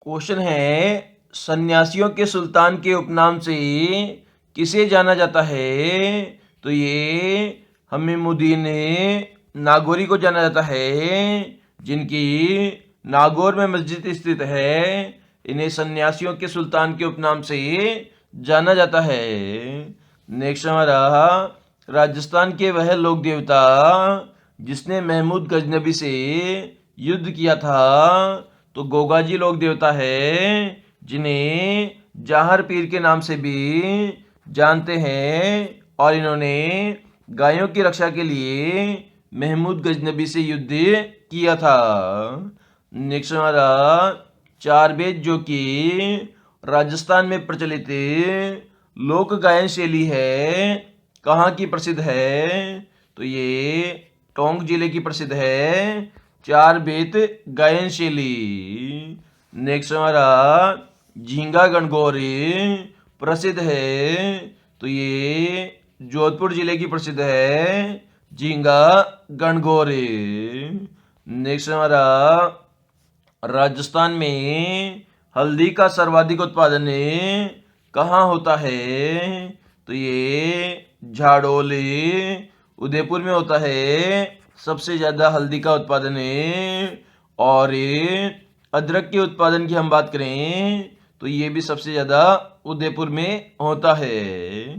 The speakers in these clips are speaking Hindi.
क्वेश्चन है, सन्यासियों के सुल्तान के उपनाम से किसे जाना जाता है? तो ये हमीमुद्दीन नागौरी को जाना जाता है, जिनकी नागौर में मस्जिद स्थित है। इन्हें सन्यासियों के सुल्तान के उपनाम से जाना जाता है। नेक्स्ट हमारा, राजस्थान के वह लोक देवता जिसने महमूद गजनबी से युद्ध किया था। तो गोगाजी लोक देवता है, जिन्हें जाहर पीर के नाम से भी जानते हैं, और इन्होंने गायों की रक्षा के लिए महमूद गजनबी से युद्ध किया था। नेक्स्ट हमारा, चार वेद जो कि राजस्थान में प्रचलित लोक गायन शैली है, कहाँ की प्रसिद्ध है? तो ये टोंक जिले की प्रसिद्ध है चार बेत गायन शैली। नेक्स्ट हमारा, झींगा गणगौरी प्रसिद्ध है। तो ये जोधपुर जिले की प्रसिद्ध है झींगा गणगौरी। नेक्स्ट हमारा, राजस्थान में हल्दी का सर्वाधिक उत्पादन कहाँ होता है? तो ये झाड़ोली उदयपुर में होता है सबसे ज़्यादा हल्दी का उत्पादन है। और अदरक के उत्पादन की हम बात करें तो ये भी सबसे ज़्यादा उदयपुर में होता है।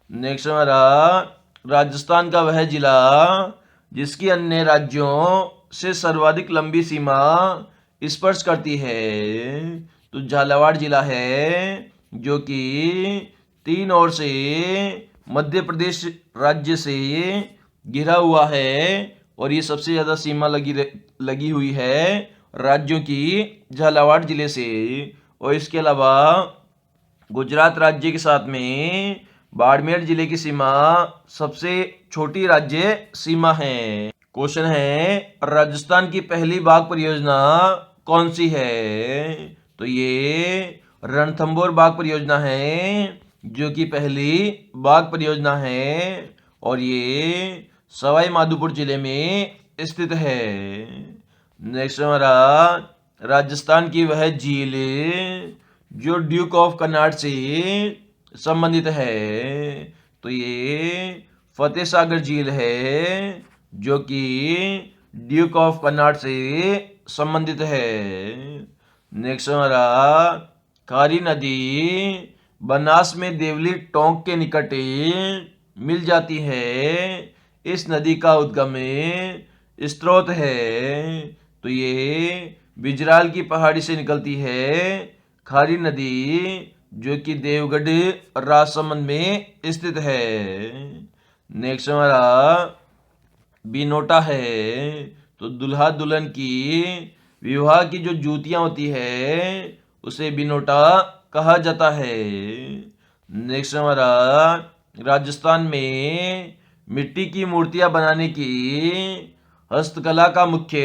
नेक्स्ट हमारा, राजस्थान का वह जिला जिसकी अन्य राज्यों से सर्वाधिक लंबी सीमा स्पर्श करती है। तो झालावाड़ जिला है, जो कि तीन ओर से मध्य प्रदेश राज्य से घिरा हुआ है, और ये सबसे ज़्यादा सीमा लगी हुई है राज्यों की झालावाड़ जिले से। और इसके अलावा गुजरात राज्य के साथ में बाड़मेर जिले की सीमा सबसे छोटी राज्य सीमा है। क्वेश्चन है, राजस्थान की पहली बाघ परियोजना कौन सी है? तो ये रणथंभौर बाघ परियोजना है, जो कि पहली बाघ परियोजना है, और ये सवाई माधोपुर जिले में स्थित है। नेक्स्ट हमारा, राजस्थान की वह झील जो ड्यूक ऑफ कन्नाड से संबंधित है। तो ये फतेह सागर झील है, जो कि ड्यूक ऑफ कन्नाड से संबंधित है। नेक्स्ट हमारा, खारी नदी बनास में देवली टोंक के निकट मिल जाती है। इस नदी का उद्गम स्रोत है। तो ये बिजराल की पहाड़ी से निकलती है खारी नदी, जो कि देवगढ़ राजसमंद में स्थित है। नेक्स्ट हमारा, बिनोटा है। तो दुल्हा दुल्हन की विवाह की जो जूतियां होती है उसे बिनोटा कहा जाता है। नेक्स्ट हमारा, राजस्थान में मिट्टी की मूर्तियां बनाने की हस्तकला का मुख्य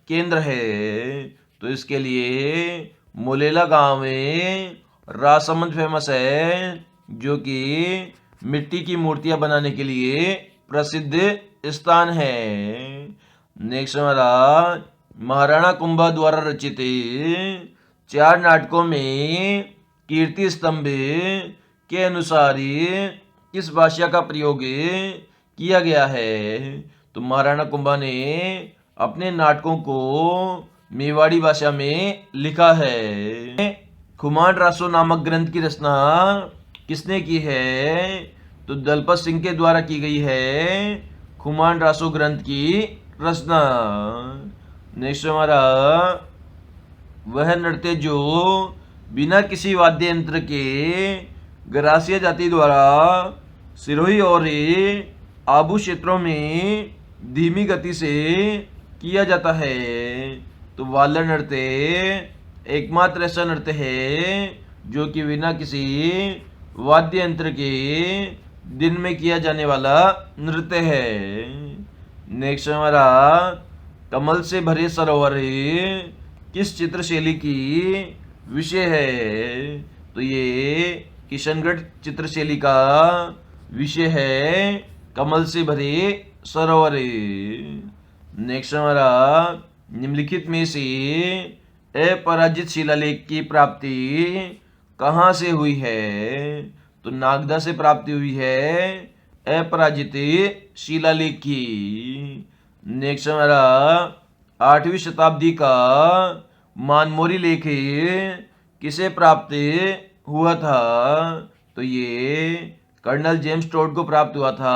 केंद्र है। तो इसके लिए मोलेला गांव में राजसमंद फेमस है, जो कि मिट्टी की मूर्तियां बनाने के लिए प्रसिद्ध स्थान है। नेक्स्ट हमारा, महाराणा कुंभा द्वारा रचित चार नाटकों में कीर्ति स्तंभ के अनुसार किस भाषा का प्रयोग किया गया है? तो महाराणा कुंभा ने अपने नाटकों को मेवाड़ी भाषा में लिखा है। खुमान रासो नामक ग्रंथ की रचना किसने की है? तो दलपत सिंह के द्वारा की गई है खुमान रासो ग्रंथ की रचना। नेक्स्ट हमारा, वह नृत्य जो बिना किसी वाद्य यंत्र के गरासिया जाति द्वारा सिरोही और आबू क्षेत्रों में धीमी गति से किया जाता है। तो वालर नृत्य एकमात्र ऐसा नृत्य है जो कि बिना किसी वाद्य यंत्र के दिन में किया जाने वाला नृत्य है। नेक्स्ट हमारा, कमल से भरे सरोवर किस चित्रशैली की विषय है? तो ये किशनगढ़ चित्रशैली का विषय है कमल से भरे सरोवर। नेक्स्ट हमारा, निम्नलिखित में से अपराजित शिलालेख की प्राप्ति कहाँ से हुई है? तो नागदा से प्राप्ति हुई है अपराजित शिलालेख की। नेक्स्ट हमारा 8वीं शताब्दी का मानमोरी लेख किसे प्राप्त हुआ था? तो ये कर्नल जेम्स टोड को प्राप्त हुआ था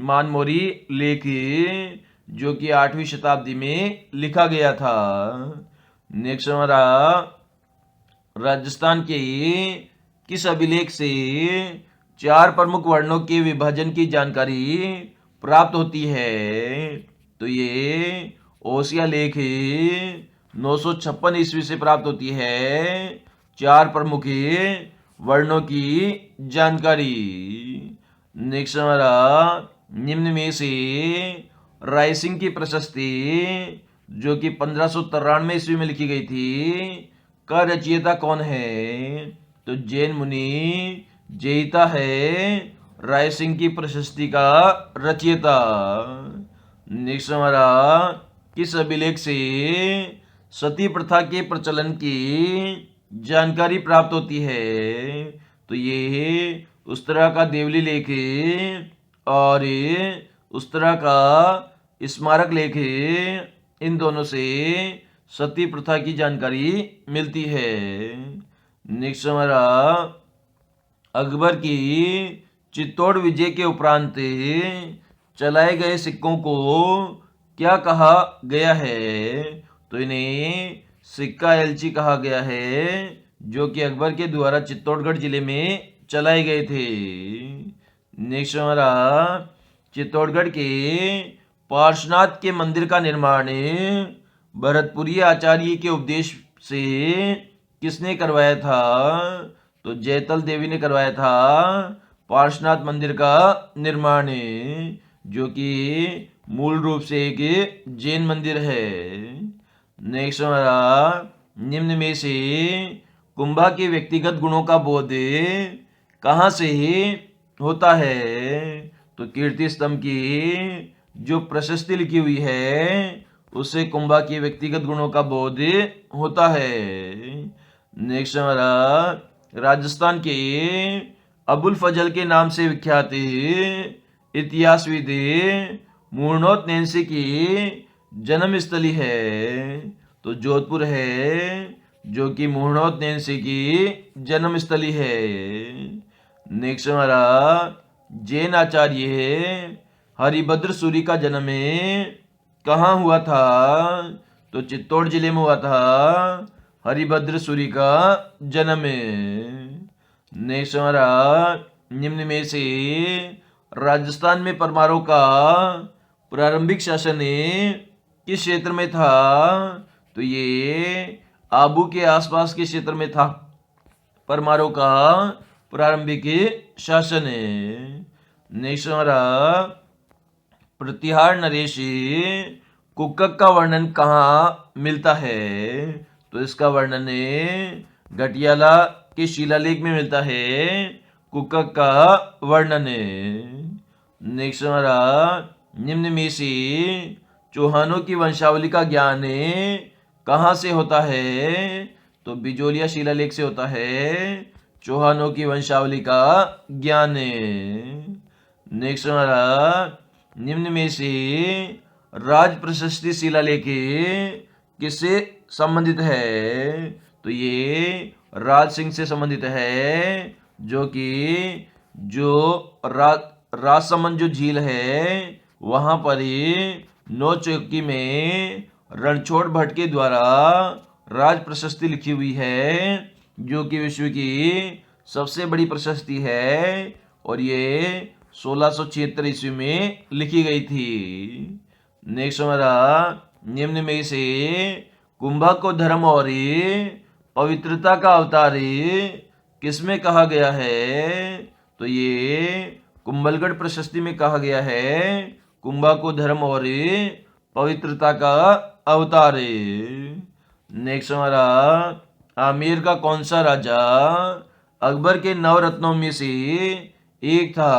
मानमोरी लेख, जो कि 8वीं शताब्दी में लिखा गया था। नेक्स्ट हमारा राजस्थान के किस अभिलेख से 4 प्रमुख वर्णों के विभाजन की जानकारी प्राप्त होती है? तो ये ओसिया लेख 956 ईस्वी से प्राप्त होती है 4 प्रमुख वर्णों की जानकारी। नेक्स्ट हमारा निम्न में से रायसिंह की प्रशस्ति, जो कि 1593 ईस्वी में लिखी गई थी, का रचयिता कौन है? तो जैन मुनि जयिता है रायसिंह की प्रशस्ति का रचयिता। नेक्स्ट हमारा किस अभिलेख से सती प्रथा के प्रचलन की जानकारी प्राप्त होती है? तो ये उस्तरा का देवली लेख और उस्तरा का स्मारक लेख, इन दोनों से सती प्रथा की जानकारी मिलती है। नेक्स्ट हमारा अकबर की चित्तौड़ विजय के उपरांत चलाए गए सिक्कों को क्या कहा गया है? तो इन्हें सिक्का एलची कहा गया है, जो कि अकबर के द्वारा चित्तौड़गढ़ जिले में चलाए गए थे। नेक्स्ट हमारा चित्तौड़गढ़ के पार्श्वनाथ के मंदिर का निर्माण भरतपुरी आचार्य के उपदेश से किसने करवाया था? तो जयतल देवी ने करवाया था पार्श्वनाथ मंदिर का निर्माण, जो कि मूल रूप से एक जैन मंदिर है। नेक्स्ट हमारा निम्न में से कुंभा के व्यक्तिगत गुणों का बोध कहाँ से होता है? तो कीर्ति स्तंभ की जो प्रशस्ति लिखी हुई है उससे कुंभा के व्यक्तिगत गुणों का बोध होता है। नेक्स्ट हमारा राजस्थान के अबुल फजल के नाम से विख्यात इतिहासविद मूर्णोत नैन्सी की जन्मस्थली है? तो जोधपुर है, जो कि मूर्णोत नैन्सी की जन्मस्थली है। नेक्स्ट हमारा जैन आचार्य हरिभद्र सूरी का जन्म कहाँ हुआ था? तो चित्तौड़ जिले में हुआ था हरिभद्र सूरी का जन्म। नेक्स्ट हमारा निम्न में से राजस्थान में परमारों का प्रारंभिक शासन किस क्षेत्र में था? तो ये आबू के आसपास के क्षेत्र में था परमारों का प्रारंभिक शासन। नेक्स्ट हमारा प्रतिहार नरेश कुक्कक का वर्णन कहाँ मिलता है? तो इसका वर्णन घटियाला के शिलालेख में मिलता है कुक्कक का वर्णन। नेक्स्ट हमारा निम्न में से चौहानों की वंशावली का ज्ञान कहाँ से होता है? तो बिजोलिया शिलालेख से होता है चौहानों की वंशावली का ज्ञान। नेक्स्ट हमारा निम्न में से राज प्रशस्ति शिलालेख किससे संबंधित है? तो ये राज सिंह से संबंधित है, जो कि राजसमंद जो झील है वहां पर ही नौ चौकी में रणछोड़ भट्ट के द्वारा राज प्रशस्ति लिखी हुई है, जो कि विश्व की सबसे बड़ी प्रशस्ति है और ये 1676 ईस्वी में लिखी गई थी। नेक्स्ट हमारा निम्न में से कुंभा को धर्म और पवित्रता का अवतार किसमें कहा गया है? तो ये कुंभलगढ़ प्रशस्ति में कहा गया है कुंभा को धर्म और पवित्रता का अवतार। नेक्स्ट हमारा आमेर का कौन सा राजा अकबर के नवरत्नों में से एक था?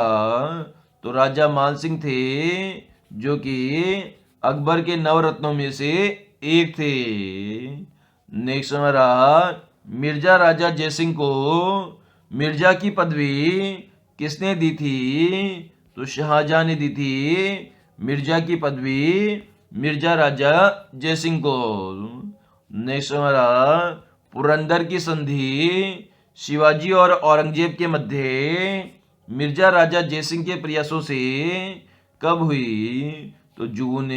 तो राजा मानसिंह थे, जो कि अकबर के नवरत्नों में से एक थे। नेक्स्ट हमारा मिर्जा राजा जयसिंह को मिर्जा की पदवी किसने दी थी? तो शाहजहां ने दी थी मिर्जा की पदवी मिर्जा राजा जयसिंह को। नेक्स्ट हमारा पुरंदर की संधि शिवाजी और औरंगजेब के मध्य मिर्जा राजा जयसिंह के प्रयासों से कब हुई? तो जून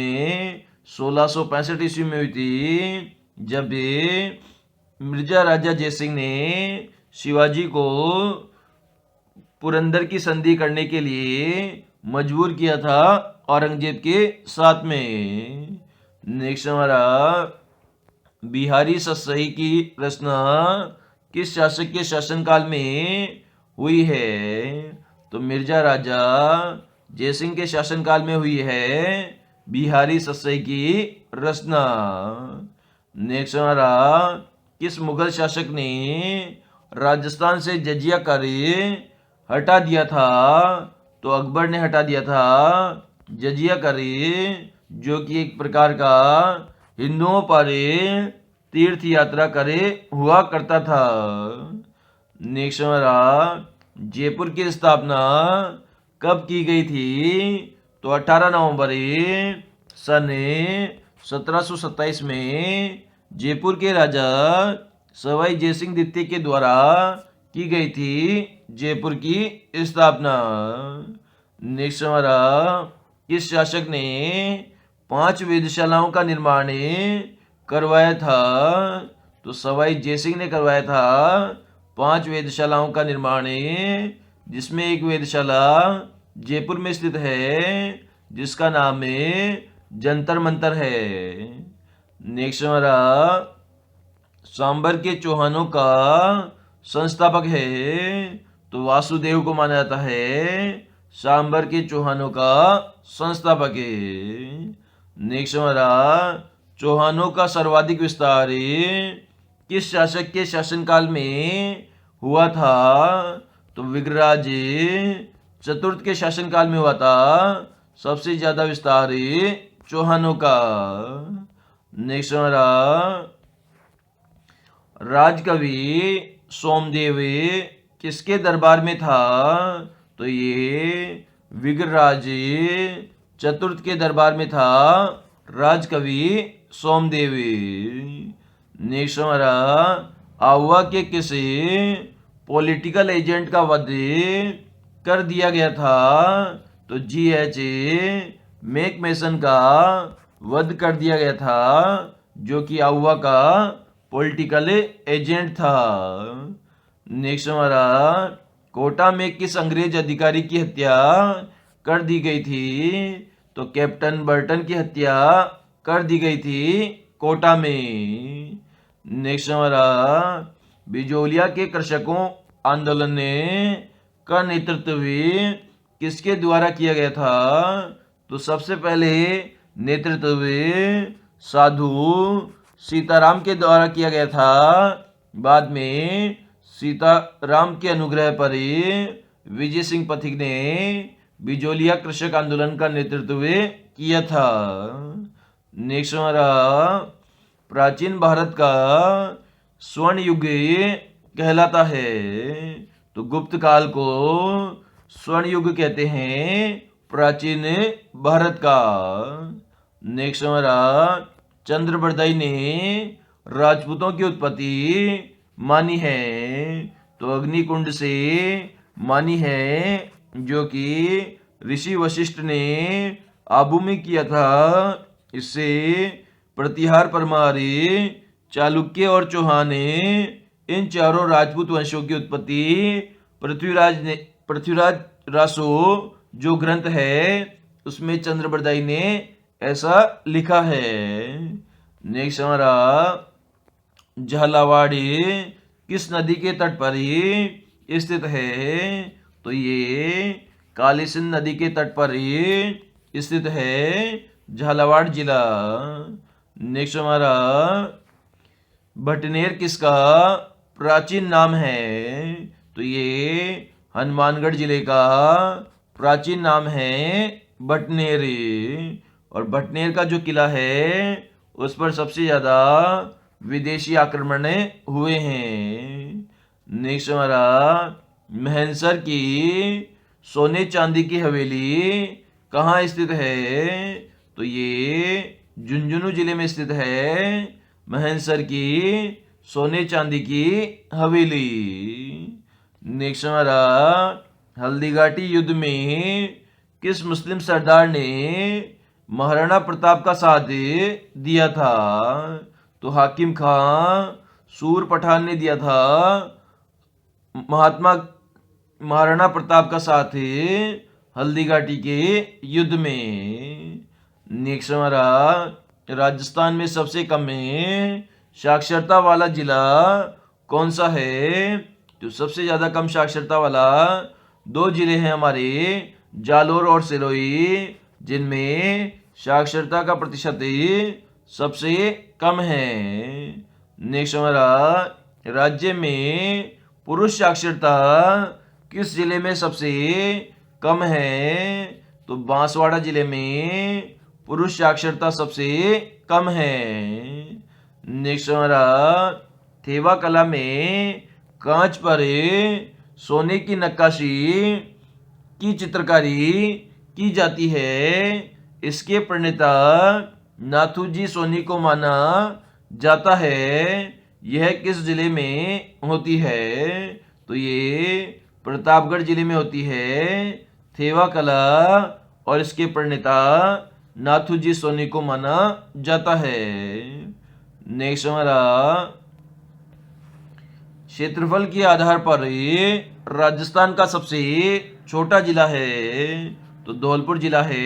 1665 ईस्वी में हुई थी, जब मिर्जा राजा जयसिंह ने शिवाजी को पुरंदर की संधि करने के लिए मजबूर किया था औरंगजेब के साथ में। नेक्स्ट हमारा बिहारी सतसही की रचना किस शासक के शासनकाल में हुई है? तो मिर्जा राजा जयसिंह के शासनकाल में हुई है बिहारी सतसही की रचना। नेक्स्ट हमारा किस मुगल शासक ने राजस्थान से जजिया कर हटा दिया था? तो अकबर ने हटा दिया था जजिया कर, जो कि एक प्रकार का हिंदुओं पर तीर्थ यात्रा करे हुआ करता था। नेक्स्ट हमारा जयपुर की स्थापना कब की गई थी? तो 18 नवंबर सन 1727 में जयपुर के राजा सवाई जयसिंह द्वितीय के द्वारा की गई थी जयपुर की स्थापना। नेक्स्ट हमारा किस शासक ने 5 वेधशालाओं का निर्माण करवाया था? तो सवाई जयसिंह ने करवाया था 5 वेधशालाओं का निर्माण, जिसमें एक वेधशाला जयपुर में स्थित है जिसका नाम जंतर मंतर है। नेक्स्ट हमारा सांबर के चौहानों का संस्थापक है? तो वासुदेव को माना जाता है सांबर के चौहानों का संस्थापक है। नेक्स्ट हमारा चौहानों का सर्वाधिक विस्तार किस शासक के शासनकाल में हुआ था? तो विग्रहराज चतुर्थ के शासनकाल में हुआ था सबसे ज्यादा विस्तार चौहानों का। नेक्स्ट हमारा राजकवि सोमदेव किसके दरबार में था? तो ये विग्रहराज चतुर्थ के दरबार में था राजकवि सोमदेव। नेक्स्ट हमारा आहुआ के किसी पॉलिटिकल एजेंट का वध कर दिया गया था? तो GH मैकमेसन का वध कर दिया गया था, जो कि आहुआ का पॉलिटिकल एजेंट था। नेक्स्ट हमारा कोटा में किस अंग्रेज अधिकारी की हत्या कर दी गई थी? तो कैप्टन बर्टन की हत्या कर दी गई थी कोटा में। नेक्स्ट हमारा बिजोलिया के कृषकों आंदोलन का नेतृत्व किसके द्वारा किया गया था? तो सबसे पहले नेतृत्व साधु सीताराम के द्वारा किया गया था। बाद में सीताराम के अनुग्रह पर विजय सिंह पथिक ने बिजोलिया कृषक आंदोलन का नेतृत्व किया था। नेक्स्ट हमारा प्राचीन भारत का स्वर्ण युग कहलाता है? तो गुप्त काल को स्वर्ण युग कहते हैं प्राचीन भारत का। नेक्स्ट हमारा चंद्रबरदाई ने राजपूतों की उत्पत्ति मानी है? तो अग्निकुंड से मानी है, जो कि ऋषि वशिष्ठ ने आबू में किया था। इससे प्रतिहार, परमार, चालुक्य और चौहान इन चारों राजपूत वंशों की उत्पत्ति पृथ्वीराज रासो जो ग्रंथ है उसमें चंद्रबरदाई ने ऐसा लिखा है। नेक्स्ट हमारा झालावाड़ किस नदी के तट पर स्थित है? तो ये काली सिंध नदी के तट पर स्थित है झालावाड़ जिला। नेक्स्ट हमारा भटनेर किसका प्राचीन नाम है? तो ये हनुमानगढ़ जिले का प्राचीन नाम है भटनेर। और भटनेर का जो किला है उस पर सबसे ज्यादा विदेशी आक्रमण हुए हैं। नेक्स्ट हमारा महनसर की सोने चांदी की हवेली कहाँ स्थित है? तो ये झुंझुनू जिले में स्थित है महनसर की सोने चांदी की हवेली। नेक्स्ट हमारा हल्दीघाटी युद्ध में किस मुस्लिम सरदार ने महाराणा प्रताप का साथ दिया था? तो हाकिम खां सूर पठान ने दिया था महाराणा प्रताप का साथ हल्दीघाटी के युद्ध में। नेक्स्ट हमारा राजस्थान में सबसे कम साक्षरता वाला जिला कौन सा है? तो सबसे ज्यादा कम साक्षरता वाला दो जिले हैं हमारे, जालोर और सिरोही, जिनमें साक्षरता का प्रतिशत सबसे कम है। नेक्स्ट हमारा राज्य में पुरुष साक्षरता किस जिले में सबसे कम है? तो बांसवाड़ा जिले में पुरुष साक्षरता सबसे कम है। नेक्स्ट हमारा थेवा कला में कांच पर सोने की नक्काशी की चित्रकारी की जाती है। इसके प्रणेता नाथूजी सोनी को माना जाता है। यह किस जिले में होती है? तो ये प्रतापगढ़ जिले में होती है थेवा कला, और इसके प्रणेता नाथूजी सोनी को माना जाता है। नेक्स्ट हमारा क्षेत्रफल के आधार पर राजस्थान का सबसे छोटा जिला है। तो धौलपुर जिला है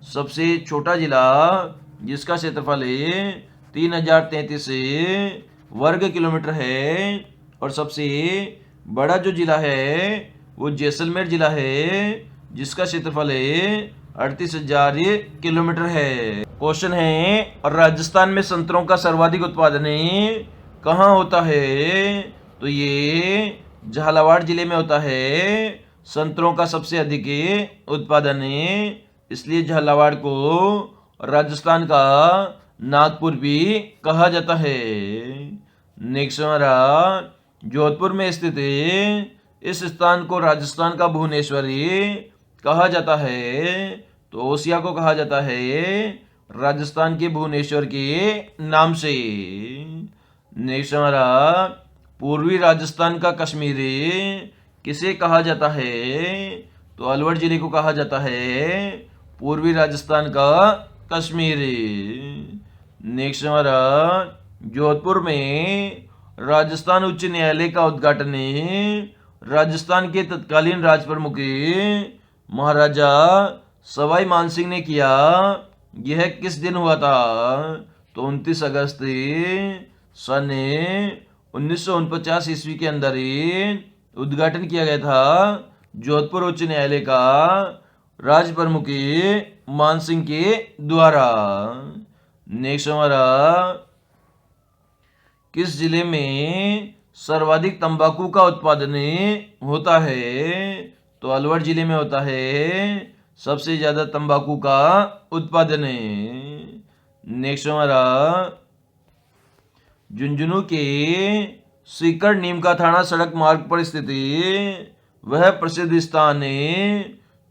सबसे छोटा जिला, जिसका क्षेत्रफल 3033 वर्ग किलोमीटर है। और सबसे बड़ा जो जिला है वो जैसलमेर जिला है, जिसका क्षेत्रफल 38,000 किलोमीटर है। क्वेश्चन है, और राजस्थान में संतरों का सर्वाधिक उत्पादन कहाँ होता है? तो ये झालावाड़ जिले में होता है संतरों का सबसे अधिक उत्पादन, इसलिए झालावाड़ को राजस्थान का नागपुर भी कहा जाता है। नेक्स्ट हमारा जोधपुर में स्थित इस स्थान को राजस्थान का भुवनेश्वरी कहा जाता है। तो ओसिया को कहा जाता है राजस्थान के भुवनेश्वर के नाम से। नेक्स्ट हमारा पूर्वी राजस्थान का कश्मीरी किसे कहा जाता है? तो अलवर जिले को कहा जाता है पूर्वी राजस्थान का कश्मीरी। नेक्स्ट हमारा जोधपुर में राजस्थान उच्च न्यायालय का उद्घाटन राजस्थान के तत्कालीन राज प्रमुख महाराजा सवाई मानसिंह ने किया। यह किस दिन हुआ था? तो 29 अगस्त सन 1949 ईस्वी के अंदर उद्घाटन किया गया था जोधपुर उच्च न्यायालय का राज प्रमुख मानसिंह के द्वारा। नेक्स्ट हमारा किस जिले में सर्वाधिक तंबाकू का उत्पादन होता है? तो अलवर जिले में होता है सबसे ज्यादा तंबाकू का उत्पादन। नेक्स्ट हमारा झुंझुनू के सीकर नीमका थाना सड़क मार्ग पर स्थित वह प्रसिद्ध स्थान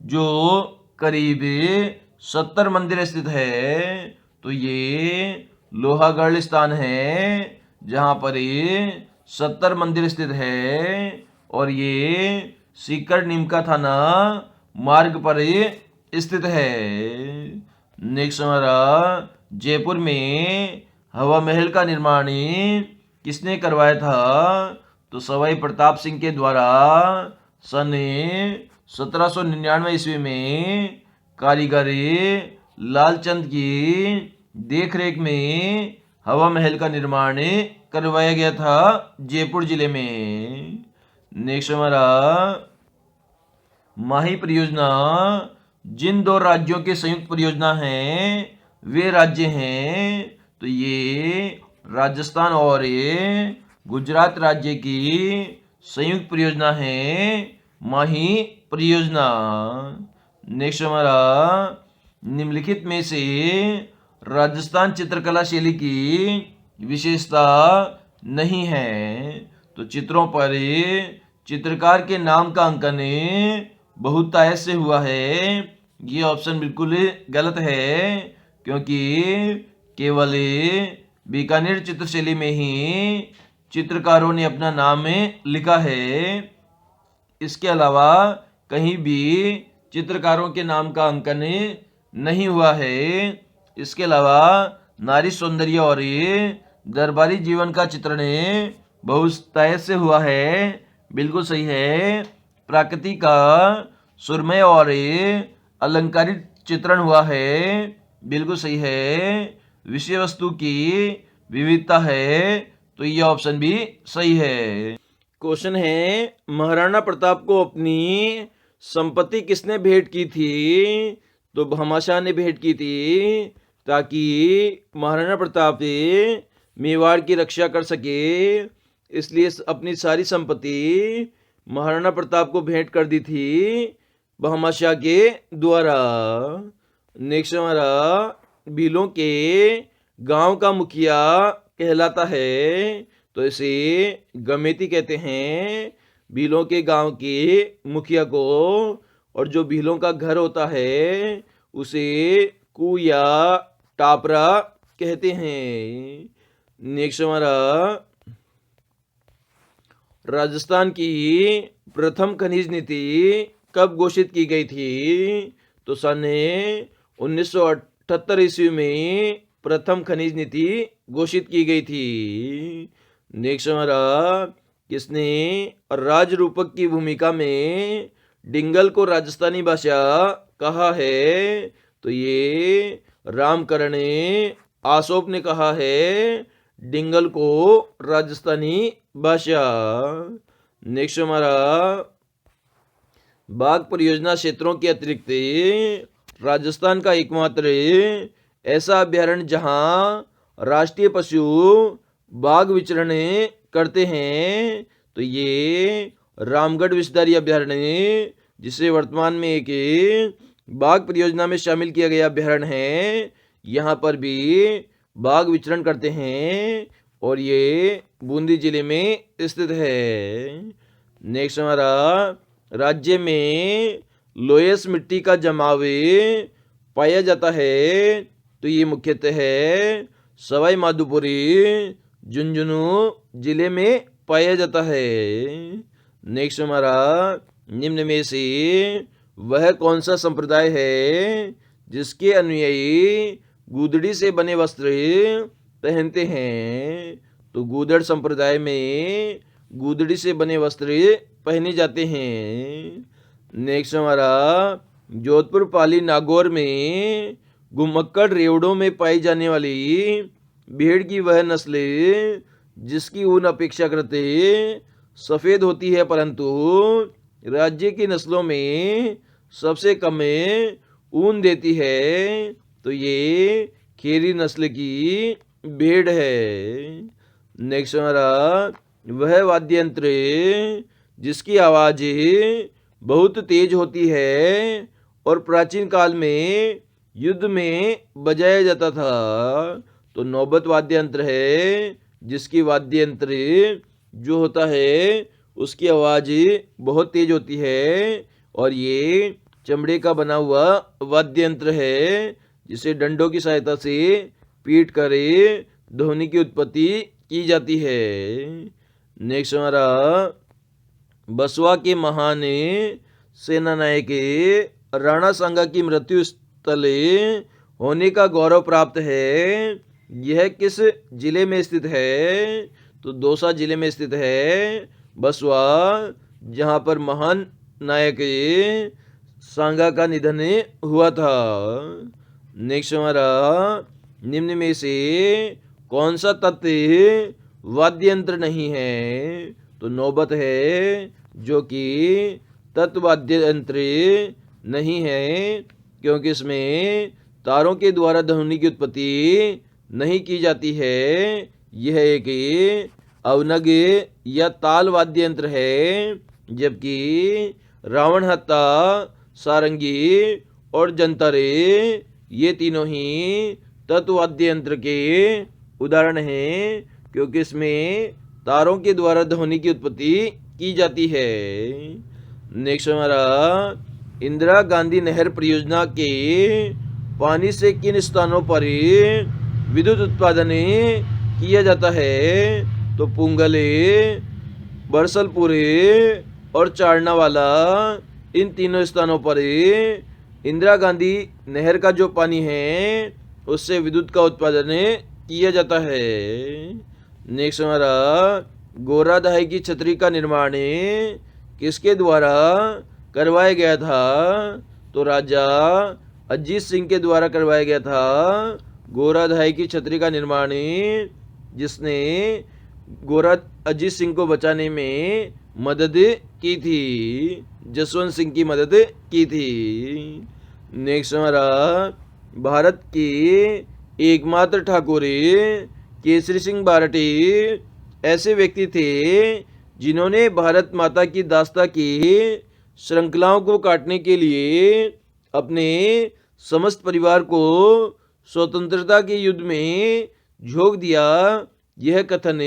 जो करीब 70 मंदिर स्थित है। तो ये लोहागढ़ स्थान है जहाँ पर 70 मंदिर स्थित है, और ये सीकर नीमका थाना मार्ग पर स्थित है। नेक्स्ट हमारा जयपुर में हवा महल का निर्माण किसने करवाया था? तो सवाई प्रताप सिंह के द्वारा सन 1799 ईस्वी में कारीगर लालचंद की देखरेख में हवा महल का निर्माण करवाया गया था जयपुर जिले में। नेक्स्ट हमारा माही परियोजना जिन दो राज्यों के संयुक्त परियोजना हैं वे राज्य हैं। तो ये राजस्थान और गुजरात राज्य की संयुक्त परियोजना है माही परियोजना। नेक्स्ट हमारा निम्नलिखित में से राजस्थान चित्रकला शैली की विशेषता नहीं है। तो चित्रों पर चित्रकार के नाम का अंकन बहुतायत से हुआ है। ये ऑप्शन बिल्कुल गलत है, क्योंकि केवल बीकानेर चित्रशैली में ही चित्रकारों ने अपना नाम लिखा है। इसके अलावा कहीं भी चित्रकारों के नाम का अंकन नहीं हुआ है। इसके अलावा नारी सौंदर्य और दरबारी जीवन का चित्रण बहुतायत से हुआ है। बिल्कुल सही है। प्रकृति का सुरमय और अलंकारित चित्रण हुआ है। बिल्कुल सही है। विषय वस्तु की विविधता है, तो यह ऑप्शन भी सही है। क्वेश्चन है, महाराणा प्रताप को अपनी संपत्ति किसने भेंट की थी? तो भामाशाह ने भेंट की थी, ताकि महाराणा प्रताप मेवाड़ की रक्षा कर सके, इसलिए अपनी सारी संपत्ति महाराणा प्रताप को भेंट कर दी थी भामाशाह के द्वारा। नेक्स्ट हमारा, भीलों के गांव का मुखिया कहलाता है, तो इसे गमेती कहते हैं। भीलों के गांव के मुखिया को, और जो भीलों का घर होता है उसे कू या टापरा कहते हैं। नेक्स्ट हमारा, राजस्थान की प्रथम खनिज नीति कब घोषित की गई थी? तो सन 1978 ईस्वी में प्रथम खनिज नीति घोषित की गई थी। नेक्स्ट हमारा, किसने राजरूपक की भूमिका में डिंगल को राजस्थानी भाषा कहा है? तो ये रामकरण आसोप ने कहा है डिंगल को राजस्थानी भाषा। नेक्स्ट हमारा, बाघ परियोजना क्षेत्रों के अतिरिक्त राजस्थान का एकमात्र ऐसा अभ्यारण्य जहां राष्ट्रीय पशु बाघ विचरण करते हैं, तो ये रामगढ़ विषधारी अभ्यारण्य, जिसे वर्तमान में एक बाघ परियोजना में शामिल किया गया अभ्यारण्य है, यहाँ पर भी बाघ विचरण करते हैं और ये बूंदी जिले में स्थित है। नेक्स्ट हमारा, राज्य में लोयस मिट्टी का जमाव पाया जाता है, तो ये मुख्यतः है सवाई माधोपुरी झुंझुनू जिले में पाया जाता है। नेक्स्ट हमारा, निम्न में से वह कौन सा संप्रदाय है जिसके अनुयायी गूदड़ी से बने वस्त्र पहनते हैं? तो गूदड़ संप्रदाय में गूदड़ी से बने वस्त्र पहने जाते हैं। नेक्स्ट हमारा, जोधपुर पाली नागौर में घुमक्कड़ रेवड़ों में पाई जाने वाली भेड़ की वह नस्ल जिसकी ऊन अपेक्षाकृत सफ़ेद होती है, परंतु राज्य की नस्लों में सबसे कम ऊन देती है, तो ये खेरी नस्ल की भेड़ है। नेक्स्ट हमारा, वह वाद्य यंत्र जिसकी आवाज़ बहुत तेज होती है और प्राचीन काल में युद्ध में बजाया जाता था, तो नौबत वाद्य यंत्र है, जिसकी वाद्य यंत्र जो होता है उसकी आवाज़ बहुत तेज होती है और ये चमड़े का बना हुआ वाद्य यंत्र है, जिसे डंडों की सहायता से पीट कर ध्वनि की उत्पत्ति की जाती है। नेक्स्ट हमारा, बसवा के महान सेना नायक राणा सांगा की मृत्यु स्थल होने का गौरव प्राप्त है, यह किस जिले में स्थित है? तो दौसा जिले में स्थित है बसवा, जहाँ पर महान नायक सांगा का निधन हुआ था। नेक्स्ट हमारा, निम्न में से कौन सा तत्व वाद्य यंत्र नहीं है? तो नौबत है, जो कि तत्वाद्य यंत्र नहीं है, क्योंकि इसमें तारों के द्वारा ध्वनि की उत्पत्ति नहीं की जाती है। यह एक अवनग या ताल वाद्य यंत्र है, जबकि रावण हत्ता, सारंगी और जंतरे ये तीनों ही तत्वाद्य यंत्र के उदाहरण है, क्योंकि इसमें तारों के द्वारा ध्वनि की उत्पत्ति की जाती है। नेक्स्ट हमारा, इंदिरा गांधी नहर परियोजना के पानी से किन स्थानों पर विद्युत उत्पादन किया जाता है? तो पुंगले, बरसलपुरे और चारनावाला, इन तीनों स्थानों पर इंदिरा गांधी नहर का जो पानी है उससे विद्युत का उत्पादन किया जाता है। नेक्स्ट हमारा, गोरादहाई की छतरी का निर्माण किसके द्वारा करवाया गया था? तो राजा अजीत सिंह के द्वारा करवाया गया था गोरादहाई की छतरी का निर्माण, जिसने गोरा अजीत सिंह को बचाने में मदद की थी, जसवंत सिंह की मदद की थी। नेक्स्ट हमारा, भारत के एकमात्र ठाकुर केसरी सिंह बारटे ऐसे व्यक्ति थे जिन्होंने भारत माता की दास्ता की श्रृंखलाओं को काटने के लिए अपने समस्त परिवार को स्वतंत्रता के युद्ध में झोंक दिया। यह कथन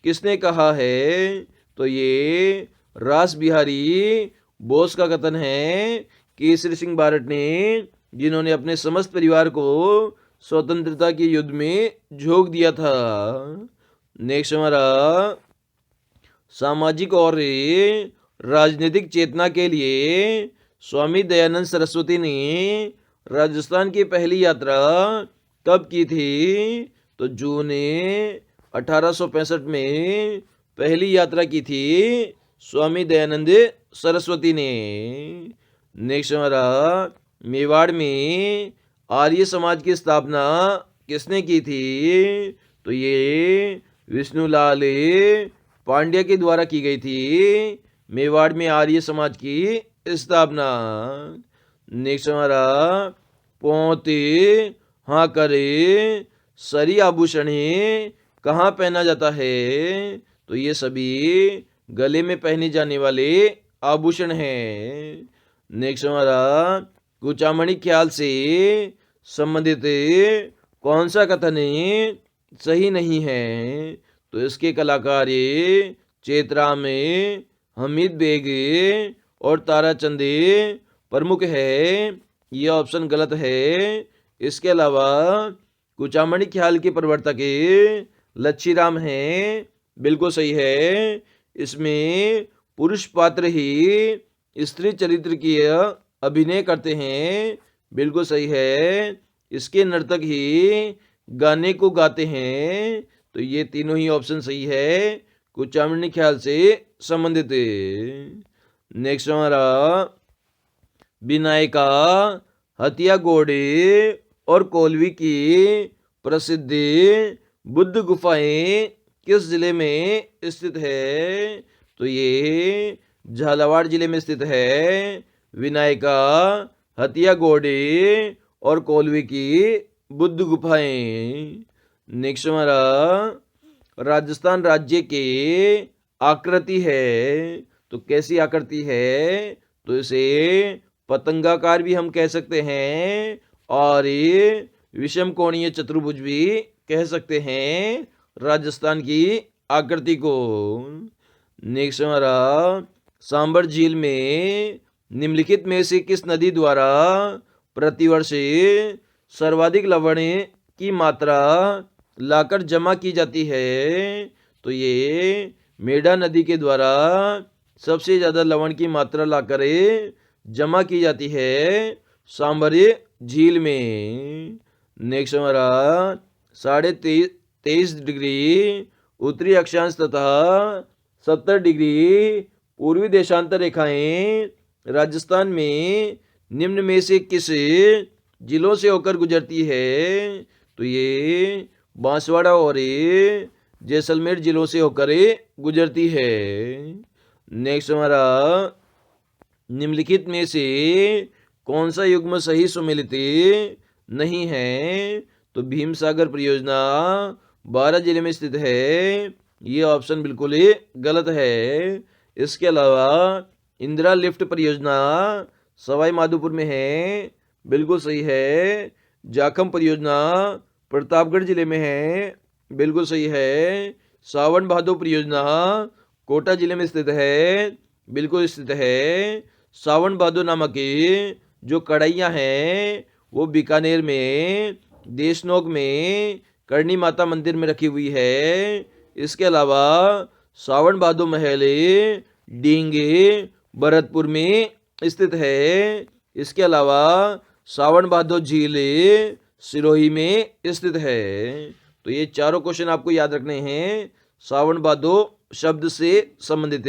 किसने कहा है? तो ये रास बिहारी बोस का कथन है, केसरी सिंह बारट ने, जिन्होंने अपने समस्त परिवार को स्वतंत्रता के युद्ध में झोंक दिया था। नेक्स्ट हमारा, सामाजिक और राजनीतिक चेतना के लिए स्वामी दयानंद सरस्वती ने राजस्थान की पहली यात्रा कब की थी? तो जून 1865 में पहली यात्रा की थी स्वामी दयानंद सरस्वती ने। नेक्स्ट हमारा, मेवाड़ में आर्य समाज की स्थापना किसने की थी? तो ये विष्णुलाल पांड्या के द्वारा की गई थी मेवाड़ में आर्य समाज की स्थापना। नेक्स्ट हमारा, पोते, हाँ करे, सरी आभूषण कहाँ पहना जाता है? तो ये सभी गले में पहने जाने वाले आभूषण हैं। नेक्स्ट हमारा, कुचामणी ख्याल से संबंधित कौन सा कथन सही नहीं है? तो इसके कलाकार चेतराम, हमीद बेग और ताराचंद प्रमुख है। यह ऑप्शन गलत है। इसके अलावा कुचामणी ख्याल के प्रवर्तक लच्छीराम हैं, बिल्कुल सही है। इसमें पुरुष पात्र ही स्त्री चरित्र की अभिनय करते हैं, बिल्कुल सही है। इसके नर्तक ही गाने को गाते हैं, तो ये तीनों ही ऑप्शन सही है, कुचामणी ख्याल से संबंधित। नेक्स्ट हमारा, विनायका, हथिया घोड़े और कोलवी की प्रसिद्ध बुद्ध गुफाएं किस जिले में स्थित है? तो ये झालावाड़ जिले में स्थित है। विनायका, हथिया घोड़े और कोलवी की बुद्ध गुफाएं। नेक्स्ट हमारा, राजस्थान राज्य के आकृति है, तो कैसी आकृति है? तो इसे पतंगाकार भी हम कह सकते हैं और ये विषम कोणीय चतुर्भुज भी कह सकते हैं राजस्थान की आकृति को। नेक्स्ट हमारा, सांबर झील में निम्नलिखित में से किस नदी द्वारा प्रतिवर्ष सर्वाधिक लवण की मात्रा लाकर जमा की जाती है? तो ये मेढा नदी के द्वारा सबसे ज़्यादा लवण की मात्रा लाकर जमा की जाती है सांबर झील में। नेक्स्ट हमारा, 23.5 डिग्री उत्तरी अक्षांश तथा 70 डिग्री पूर्वी देशांतर रेखाएं राजस्थान में निम्न में से किस जिलों से होकर गुजरती है? तो ये बांसवाड़ा और जैसलमेर जिलों से होकर गुजरती है। नेक्स्ट हमारा, निम्नलिखित में से कौन सा युग्म सही सुमेलित नहीं है? तो भीम सागर परियोजना 12 जिले में स्थित है, ये ऑप्शन बिल्कुल ही गलत है। इसके अलावा इंदिरा लिफ्ट परियोजना सवाई माधोपुर में है, बिल्कुल सही है। जाखम परियोजना प्रतापगढ़ जिले में है, बिल्कुल सही है। सावन भादो परियोजना कोटा जिले में स्थित है, बिल्कुल स्थित है। सावन भादो नामक जो कढ़ाइयाँ हैं वो बीकानेर में, देशनोक में करणी माता मंदिर में रखी हुई है। इसके अलावा सावन भादो महल डींगे भरतपुर में स्थित है। इसके अलावा सावन भादो झील सिरोही में स्थित है। तो ये चारों क्वेश्चन आपको याद रखने हैं। सावन भादो शब्द से संबंधित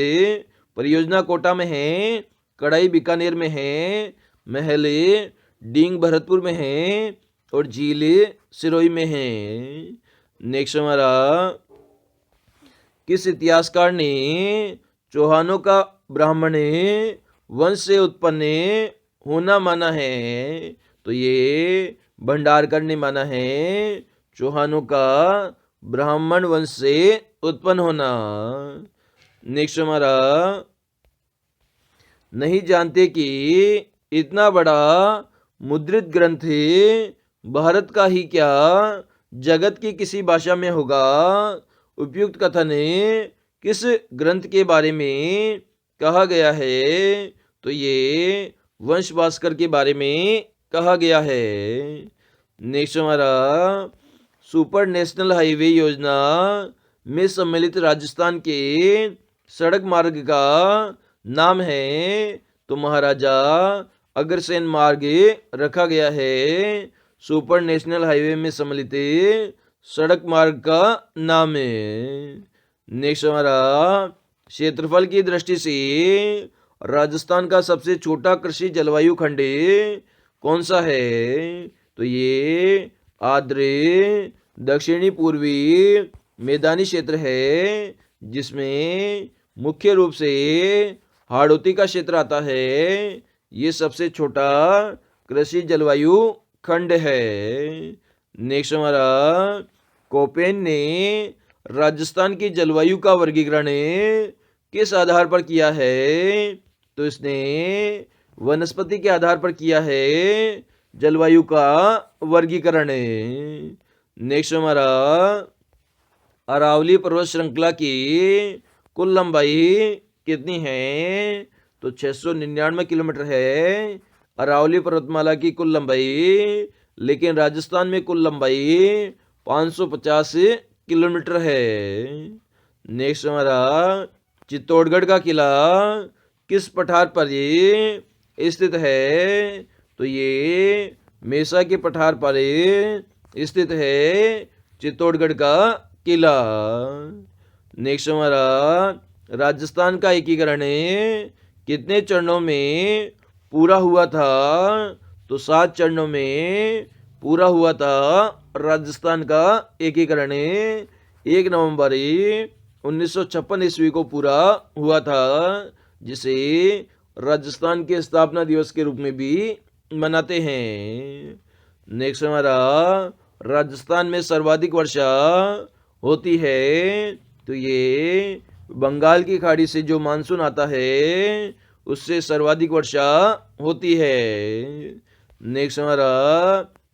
परियोजना कोटा में है, कड़ाई बीकानेर में है, महल डींग भरतपुर में है और झील सिरोही में है। नेक्स्ट हमारा, किस इतिहासकार ने चौहानों का ब्राह्मण वंश से उत्पन्न होना माना है? तो ये भंडारकर ने माना है चौहानों का ब्राह्मण वंश से उत्पन्न होना। नेक्स्ट हमारा, नहीं जानते कि इतना बड़ा मुद्रित ग्रंथ भारत का ही क्या जगत की किसी भाषा में होगा? उपयुक्त कथन किस ग्रंथ के बारे में कहा गया है? तो ये वंश भास्कर के बारे में कहा गया है। नेक्स्ट हमारा, सुपर नेशनल हाईवे योजना में सम्मिलित राजस्थान के सड़क मार्ग का नाम है? तो महाराजा अग्रसेन मार्ग रखा गया है। सुपर नेशनल हाईवे में सम्मिलित सड़क मार्ग का नाम है। नेक्स्ट हमारा, क्षेत्रफल की दृष्टि से राजस्थान का सबसे छोटा कृषि जलवायु खंड कौन सा है? तो ये आर्द्र दक्षिणी पूर्वी मैदानी क्षेत्र है, जिसमें मुख्य रूप से हाड़ौती का क्षेत्र आता है। ये सबसे छोटा कृषि जलवायु खंड है। नेक्स्ट हमारा, कोपेन ने राजस्थान की जलवायु का वर्गीकरण किस आधार पर किया है? तो इसने वनस्पति के आधार पर किया है जलवायु का वर्गीकरण। नेक्स्ट हमारा, अरावली पर्वत श्रृंखला की कुल लंबाई कितनी है? तो 699 किलोमीटर है अरावली पर्वतमाला की कुल लंबाई, लेकिन राजस्थान में कुल लंबाई 550 किलोमीटर है। नेक्स्ट हमारा, चित्तौड़गढ़ का किला किस पठार पर स्थित है? तो ये मेसा के पठार पर स्थित है चित्तौड़गढ़ का किला। नेक्स्ट हमारा, राजस्थान का एकीकरण कितने चरणों में पूरा हुआ था? तो 7 चरणों में पूरा हुआ था राजस्थान का एकीकरण। 1 नवंबर 1956 ईस्वी को पूरा हुआ था, जिसे राजस्थान के स्थापना दिवस के रूप में भी मनाते हैं। नेक्स्ट हमारा, राजस्थान में सर्वाधिक वर्षा होती है? तो ये बंगाल की खाड़ी से जो मानसून आता है उससे सर्वाधिक वर्षा होती है। नेक्स्ट हमारा,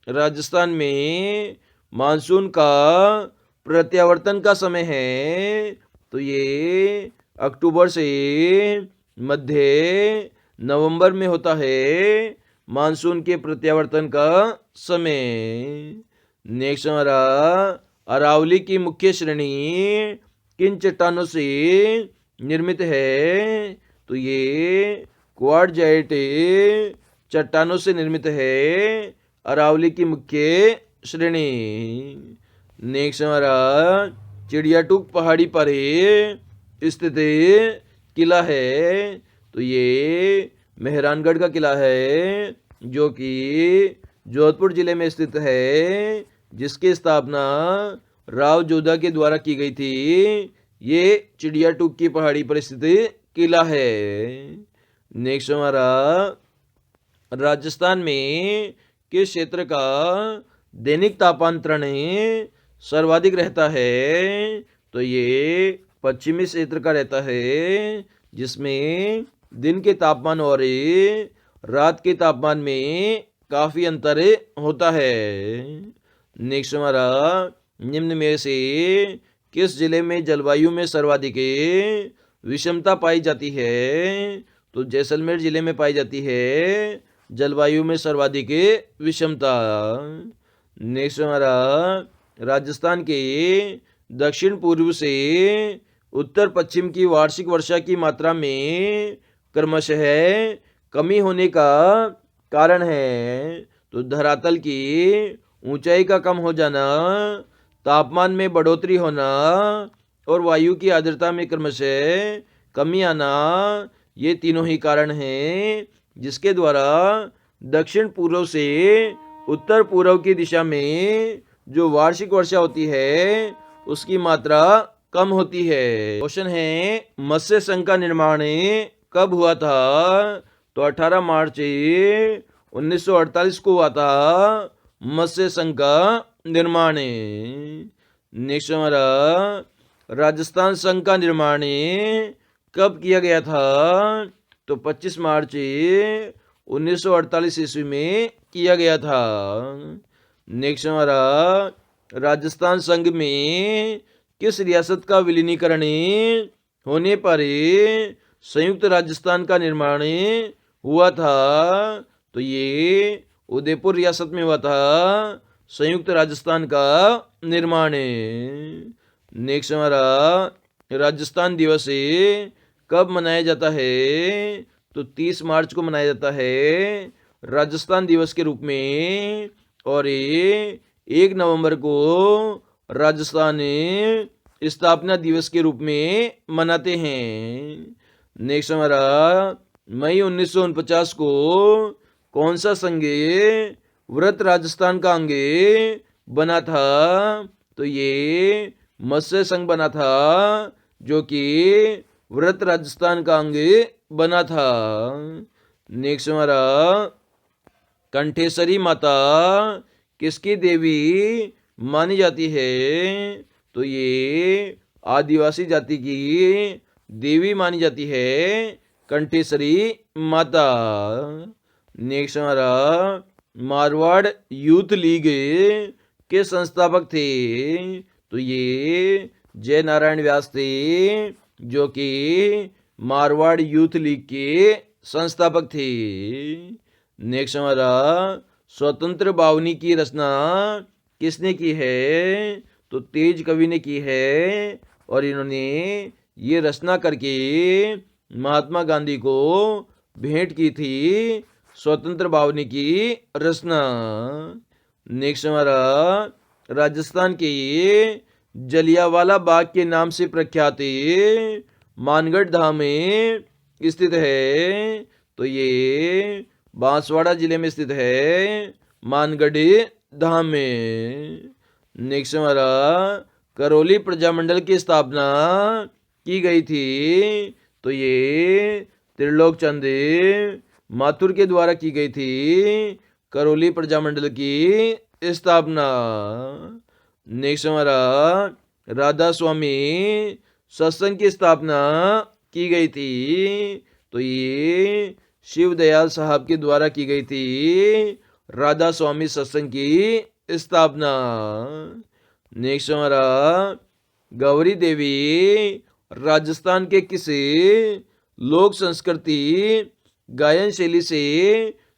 राजस्थान में मानसून का प्रत्यावर्तन का समय है? तो ये अक्टूबर से मध्य नवंबर में होता है मानसून के प्रत्यावर्तन का समय। नेक्स्ट हमारा, अरावली की मुख्य श्रेणी किन चट्टानों से निर्मित है? तो ये क्वार्टजाइट चट्टानों से निर्मित है अरावली की मुख्य श्रेणी। नेक्स्ट हमारा, चिड़ियाटूक पहाड़ी पर स्थित किला है? तो ये मेहरानगढ़ का किला है, जो कि जोधपुर जिले में स्थित है, जिसकी स्थापना राव जोधा के द्वारा की गई थी। ये चिड़ियाटूक की पहाड़ी पर स्थित किला है। नेक्स्ट हमारा, राजस्थान में किस क्षेत्र का दैनिक तापांतरण सर्वाधिक रहता है? तो ये पश्चिमी क्षेत्र का रहता है, जिसमें दिन के तापमान और रात के तापमान में काफी अंतर होता है। नेक्स्ट हमारा, निम्न में से किस जिले में जलवायु में सर्वाधिक विषमता पाई जाती है? तो जैसलमेर जिले में पाई जाती है जलवायु में सर्वाधिक विषमता। नेक्स्ट हमारा राजस्थान के दक्षिण पूर्व से उत्तर पश्चिम की वार्षिक वर्षा की मात्रा में क्रमशः कमी होने का कारण है। तो धरातल की ऊंचाई का कम हो जाना, तापमान में बढ़ोतरी होना और वायु की आर्द्रता में क्रमशः कमी आना, ये तीनों ही कारण हैं जिसके द्वारा दक्षिण पूर्व से उत्तर पूर्व की दिशा में जो वार्षिक वर्षा होती है उसकी मात्रा कम होती है। क्वेश्चन है मत्स्य संघ का निर्माण कब हुआ था? तो 18 मार्च 1948 को हुआ था मत्स्य संघ का निर्माण। नेक्स्ट हमारा राजस्थान संघ का निर्माण कब किया गया था? तो 25 मार्च 1948 ईस्वी में किया गया था। नेक्स्ट हमारा राजस्थान संघ में किस रियासत का विलीनीकरण होने पर संयुक्त राजस्थान का निर्माण हुआ था? तो ये उदयपुर रियासत में हुआ था संयुक्त राजस्थान का निर्माण। नेक्स्ट हमारा राजस्थान दिवस कब मनाया जाता है? तो 30 मार्च को मनाया जाता है राजस्थान दिवस के रूप में, और 1 नवंबर को राजस्थान स्थापना दिवस के रूप में मनाते हैं। नेक्स्ट हमारा मई 1949 को कौन सा संघ व्रत राजस्थान का अंग बना था? तो ये मत्स्य संघ बना था जो कि व्रत राजस्थान का अंग बना था। नेक्स्ट हमारा कंठेश्वरी माता किसकी देवी मानी जाती है? तो ये आदिवासी जाति की देवी मानी जाती है कंठेश्वरी माता। नेक्स्ट हमारा मारवाड़ यूथ लीग के संस्थापक थे? तो ये जय नारायण व्यास थे जो कि मारवाड़ यूथ लीग के संस्थापक थे। नेक्स्ट हमारा स्वतंत्र बावनी की रचना किसने की है? तो तेज कवि ने की है, और इन्होंने ये रचना करके महात्मा गांधी को भेंट की थी स्वतंत्र बावनी की रचना। नेक्स्ट हमारा राजस्थान के जलियांवाला बाग के नाम से प्रख्यात मानगढ़ धाम में स्थित है? तो ये बांसवाड़ा जिले में स्थित है मानगढ़ धाम में। नेक्स्ट हमारा करौली प्रजामंडल की स्थापना की गई थी? तो ये त्रिलोक चंद माथुर के द्वारा की गई थी करौली प्रजामंडल की स्थापना। नेक्स्ट हमारा राधा स्वामी सत्संग की स्थापना की गई थी? तो ये शिव दयाल साहब के द्वारा की गई थी राधा स्वामी सत्संग की स्थापना। नेक्स्ट हमारा गौरी देवी राजस्थान के किस लोक संस्कृति गायन शैली से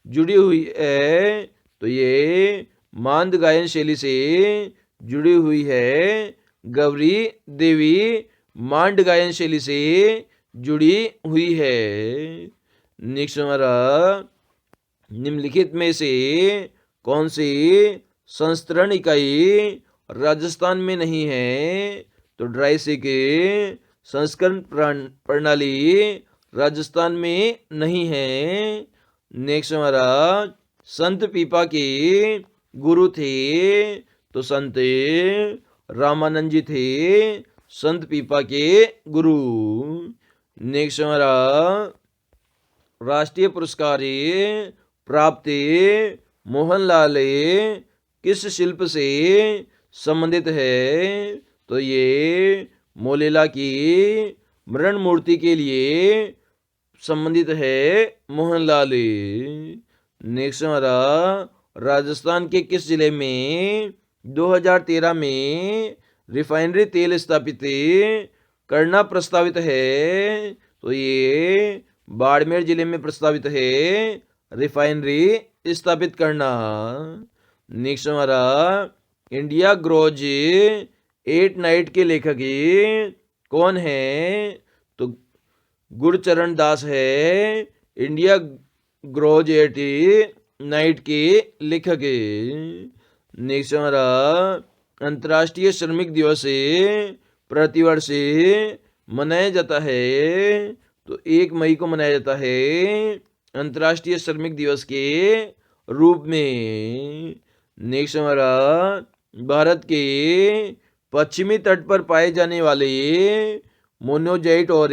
जुड़ी हुई है? तो ये मांद गायन शैली से जुड़ी हुई है गौरी देवी, मांड गायन शैली से जुड़ी हुई है। नेक्स्ट हमारा निम्नलिखित में से कौन सी संस्तरण इकाई राजस्थान में नहीं है? तो ड्राइसिक संस्करण प्रणाली राजस्थान में नहीं है। नेक्स्ट हमारा संत पीपा के गुरु थे? तो संत रामानंद जी थे संत पीपा के गुरु। नेक्स्ट हमारा राष्ट्रीय पुरस्कार प्राप्त मोहनलाल किस शिल्प से संबंधित है? तो ये मोलेला की मरण मूर्ति के लिए संबंधित है मोहनलाल। नेक्स्ट हमारा राजस्थान के किस जिले में 2013 में रिफाइनरी तेल स्थापित करना प्रस्तावित है, तो ये बाड़मेर जिले में प्रस्तावित है रिफाइनरी स्थापित करना। नेक्स्ट हमारा इंडिया ग्रोज एट नाइट के लेखक कौन है? तो गुरचरण दास है इंडिया ग्रोज एट नाइट के लेखक। नेक्स्ट हमारा अंतर्राष्ट्रीय श्रमिक दिवस प्रतिवर्ष मनाया जाता है, तो 1 मई को मनाया जाता है अंतर्राष्ट्रीय श्रमिक दिवस के रूप में। नेक्स्ट हमारा भारत के पश्चिमी तट पर पाए जाने वाले मोनोजाइट और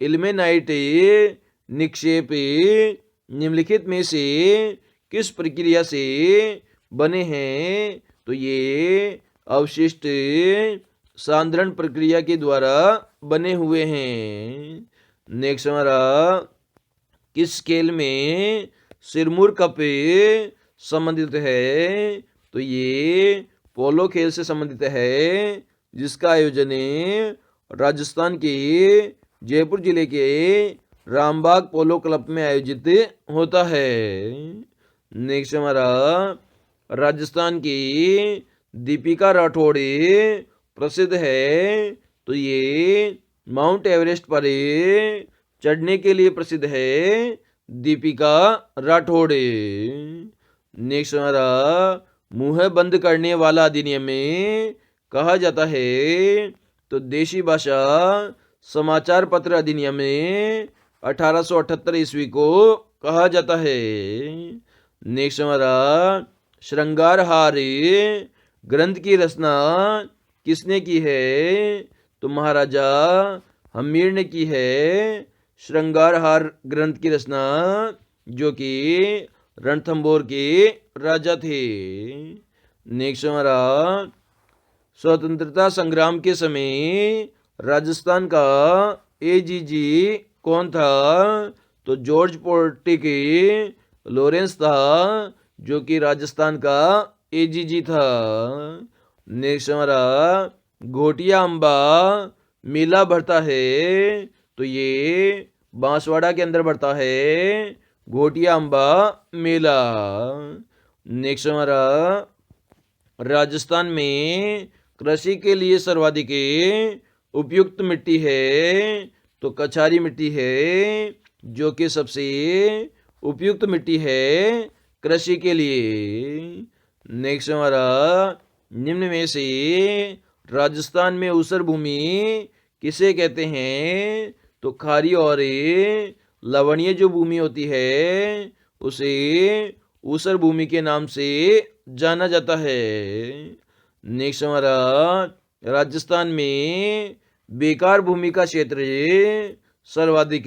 इल्मेनाइट निक्षेप निम्नलिखित में से किस प्रक्रिया से बने हैं? तो ये अवशिष्ट सांद्रण प्रक्रिया के द्वारा बने हुए हैं। नेक्स्ट हमारा किस स्केल में सिरमौर कप संबंधित है? तो ये पोलो खेल से संबंधित है, जिसका आयोजन राजस्थान के जयपुर जिले के रामबाग पोलो क्लब में आयोजित होता है। नेक्स्ट हमारा राजस्थान की दीपिका राठौड़ प्रसिद्ध है, तो ये माउंट एवरेस्ट पर चढ़ने के लिए प्रसिद्ध है दीपिका राठौड़। नेक्स्ट हमारा मुंह बंद करने वाला अधिनियम में कहा जाता है, तो देशी भाषा समाचार पत्र अधिनियम 1878 ईस्वी को कहा जाता है। नेक्स्ट हमारा श्रृंगार हार ग्रंथ की रचना किसने की है? तो महाराजा हम्मीर ने की है श्रृंगार हार ग्रंथ की रचना, जो कि रणथंभौर के राजा थे। नेक्स्ट हमारा स्वतंत्रता संग्राम के समय राजस्थान का एजीजी कौन था? तो जॉर्ज पोर्टिक लॉरेंस था, जो कि राजस्थान का एजीजी था। नेक्स्ट हमारा घोटिया अम्बा मेला भरता है, तो ये बांसवाड़ा के अंदर भरता है घोटिया अम्बा मेला। नेक्स्ट हमारा राजस्थान में कृषि के लिए सर्वाधिक उपयुक्त मिट्टी है, तो कछारी मिट्टी है, जो कि सबसे उपयुक्त मिट्टी है कृषि के लिए। नेक्स्ट हमारा निम्न में से राजस्थान में ऊसर भूमि किसे कहते हैं? तो खारी और लवणीय जो भूमि होती है उसे ऊसर भूमि के नाम से जाना जाता है। नेक्स्ट हमारा राजस्थान में बेकार भूमि का क्षेत्र सर्वाधिक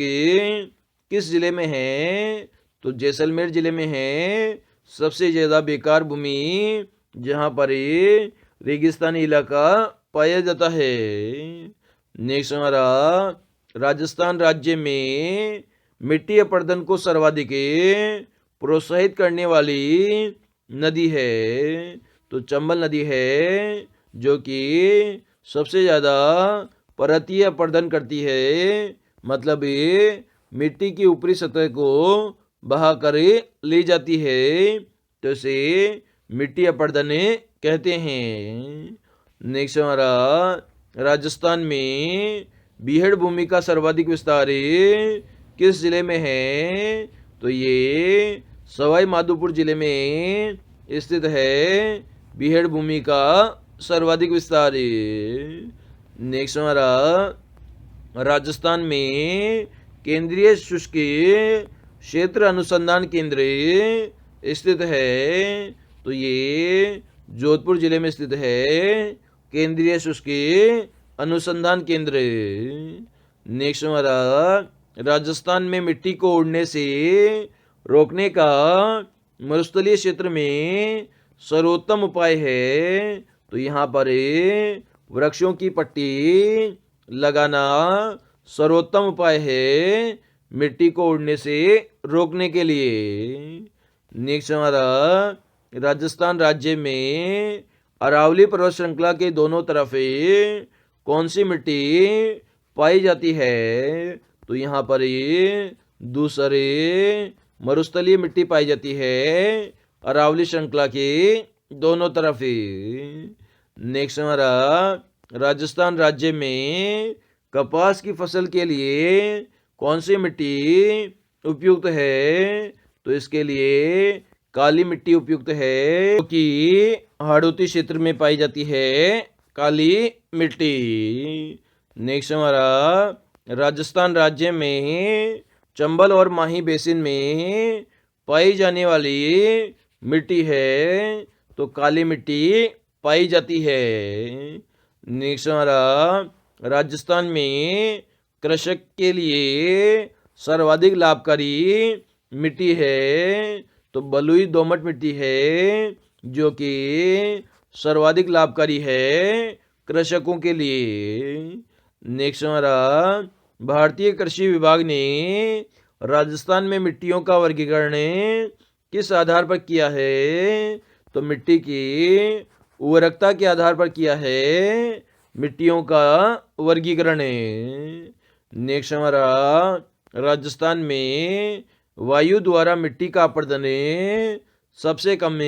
किस जिले में है? तो जैसलमेर जिले में है सबसे ज़्यादा बेकार भूमि, जहाँ पर रेगिस्तानी इलाका पाया जाता है। नेक्स्ट हमारा राजस्थान राज्य में मिट्टी अपरदन को सर्वाधिक प्रोत्साहित करने वाली नदी है, तो चंबल नदी है, जो कि सबसे ज़्यादा परतीय अपरदन करती है, मतलब ये मिट्टी की ऊपरी सतह को बहा कर ले जाती है, तो इसे मिट्टी अपरदन कहते हैं। नेक्स्ट हमारा राजस्थान में बीहड़ भूमि का सर्वाधिक विस्तार किस जिले में है? तो ये सवाई माधोपुर जिले में स्थित है बीहड़ भूमि का सर्वाधिक विस्तार। नेक्स्ट हमारा राजस्थान में केंद्रीय शुष्क क्षेत्र अनुसंधान केंद्र स्थित है, तो ये जोधपुर जिले में स्थित है केंद्रीय शुष्क अनुसंधान केंद्र। नेक्स्ट हमारा राजस्थान में मिट्टी को उड़ने से रोकने का मरुस्थलीय क्षेत्र में सर्वोत्तम उपाय है, तो यहाँ पर वृक्षों की पट्टी लगाना सर्वोत्तम उपाय है मिट्टी को उड़ने से रोकने के लिए। नेक्स्ट हमारा राजस्थान राज्य में अरावली पर्वत श्रृंखला के दोनों तरफ कौन सी मिट्टी पाई जाती है? तो यहाँ पर दूसरे मरुस्थलीय मिट्टी पाई जाती है अरावली श्रृंखला के दोनों तरफ। नेक्स्ट हमारा, राजस्थान राज्य में कपास की फसल के लिए कौन सी मिट्टी उपयुक्त है? तो इसके लिए काली मिट्टी उपयुक्त है, क्योंकि हाड़ौती क्षेत्र में पाई जाती है काली मिट्टी। नेक्स्ट हमारा, राजस्थान राज्य में चंबल और माही बेसिन में पाई जाने वाली मिट्टी है, तो काली मिट्टी पाई जाती है। नेक्स्ट हमारा, राजस्थान में कृषक के लिए सर्वाधिक लाभकारी मिट्टी है, तो बलुई दोमट मिट्टी है, जो कि सर्वाधिक लाभकारी है कृषकों के लिए। नेक्स्ट हमारा, भारतीय कृषि विभाग ने राजस्थान में मिट्टियों का वर्गीकरण किस आधार पर किया है? तो मिट्टी की उर्वरकता के आधार पर किया है मिट्टियों का वर्गीकरण। नेक्स्ट हमारा, राजस्थान में वायु द्वारा मिट्टी का अपरदन सबसे कम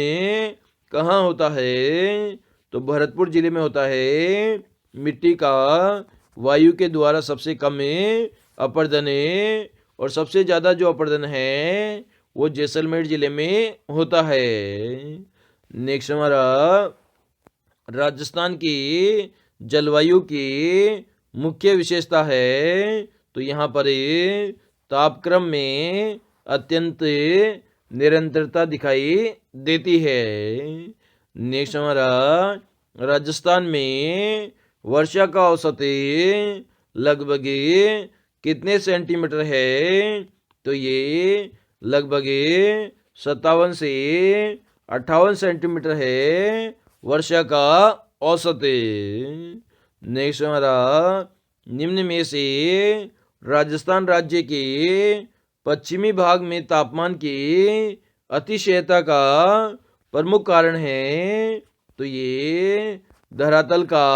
कहाँ होता है? तो भरतपुर जिले में होता है मिट्टी का वायु के द्वारा सबसे कम अपरदन, और सबसे ज़्यादा जो अपरदन है वो जैसलमेर जिले में होता है। नेक्स्ट हमारा, राजस्थान की जलवायु की मुख्य विशेषता है, तो यहाँ पर तापक्रम में अत्यंत निरंतरता दिखाई देती है। नेक्स्ट हमारा, राजस्थान में वर्षा का औसत लगभग कितने सेंटीमीटर है? तो ये लगभग 57 से 58 सेंटीमीटर है वर्षा का औसत। नेक्स्ट हमारा, निम्न में से राजस्थान राज्य के पश्चिमी भाग में तापमान की अतिशयता का प्रमुख कारण है, तो ये धरातल का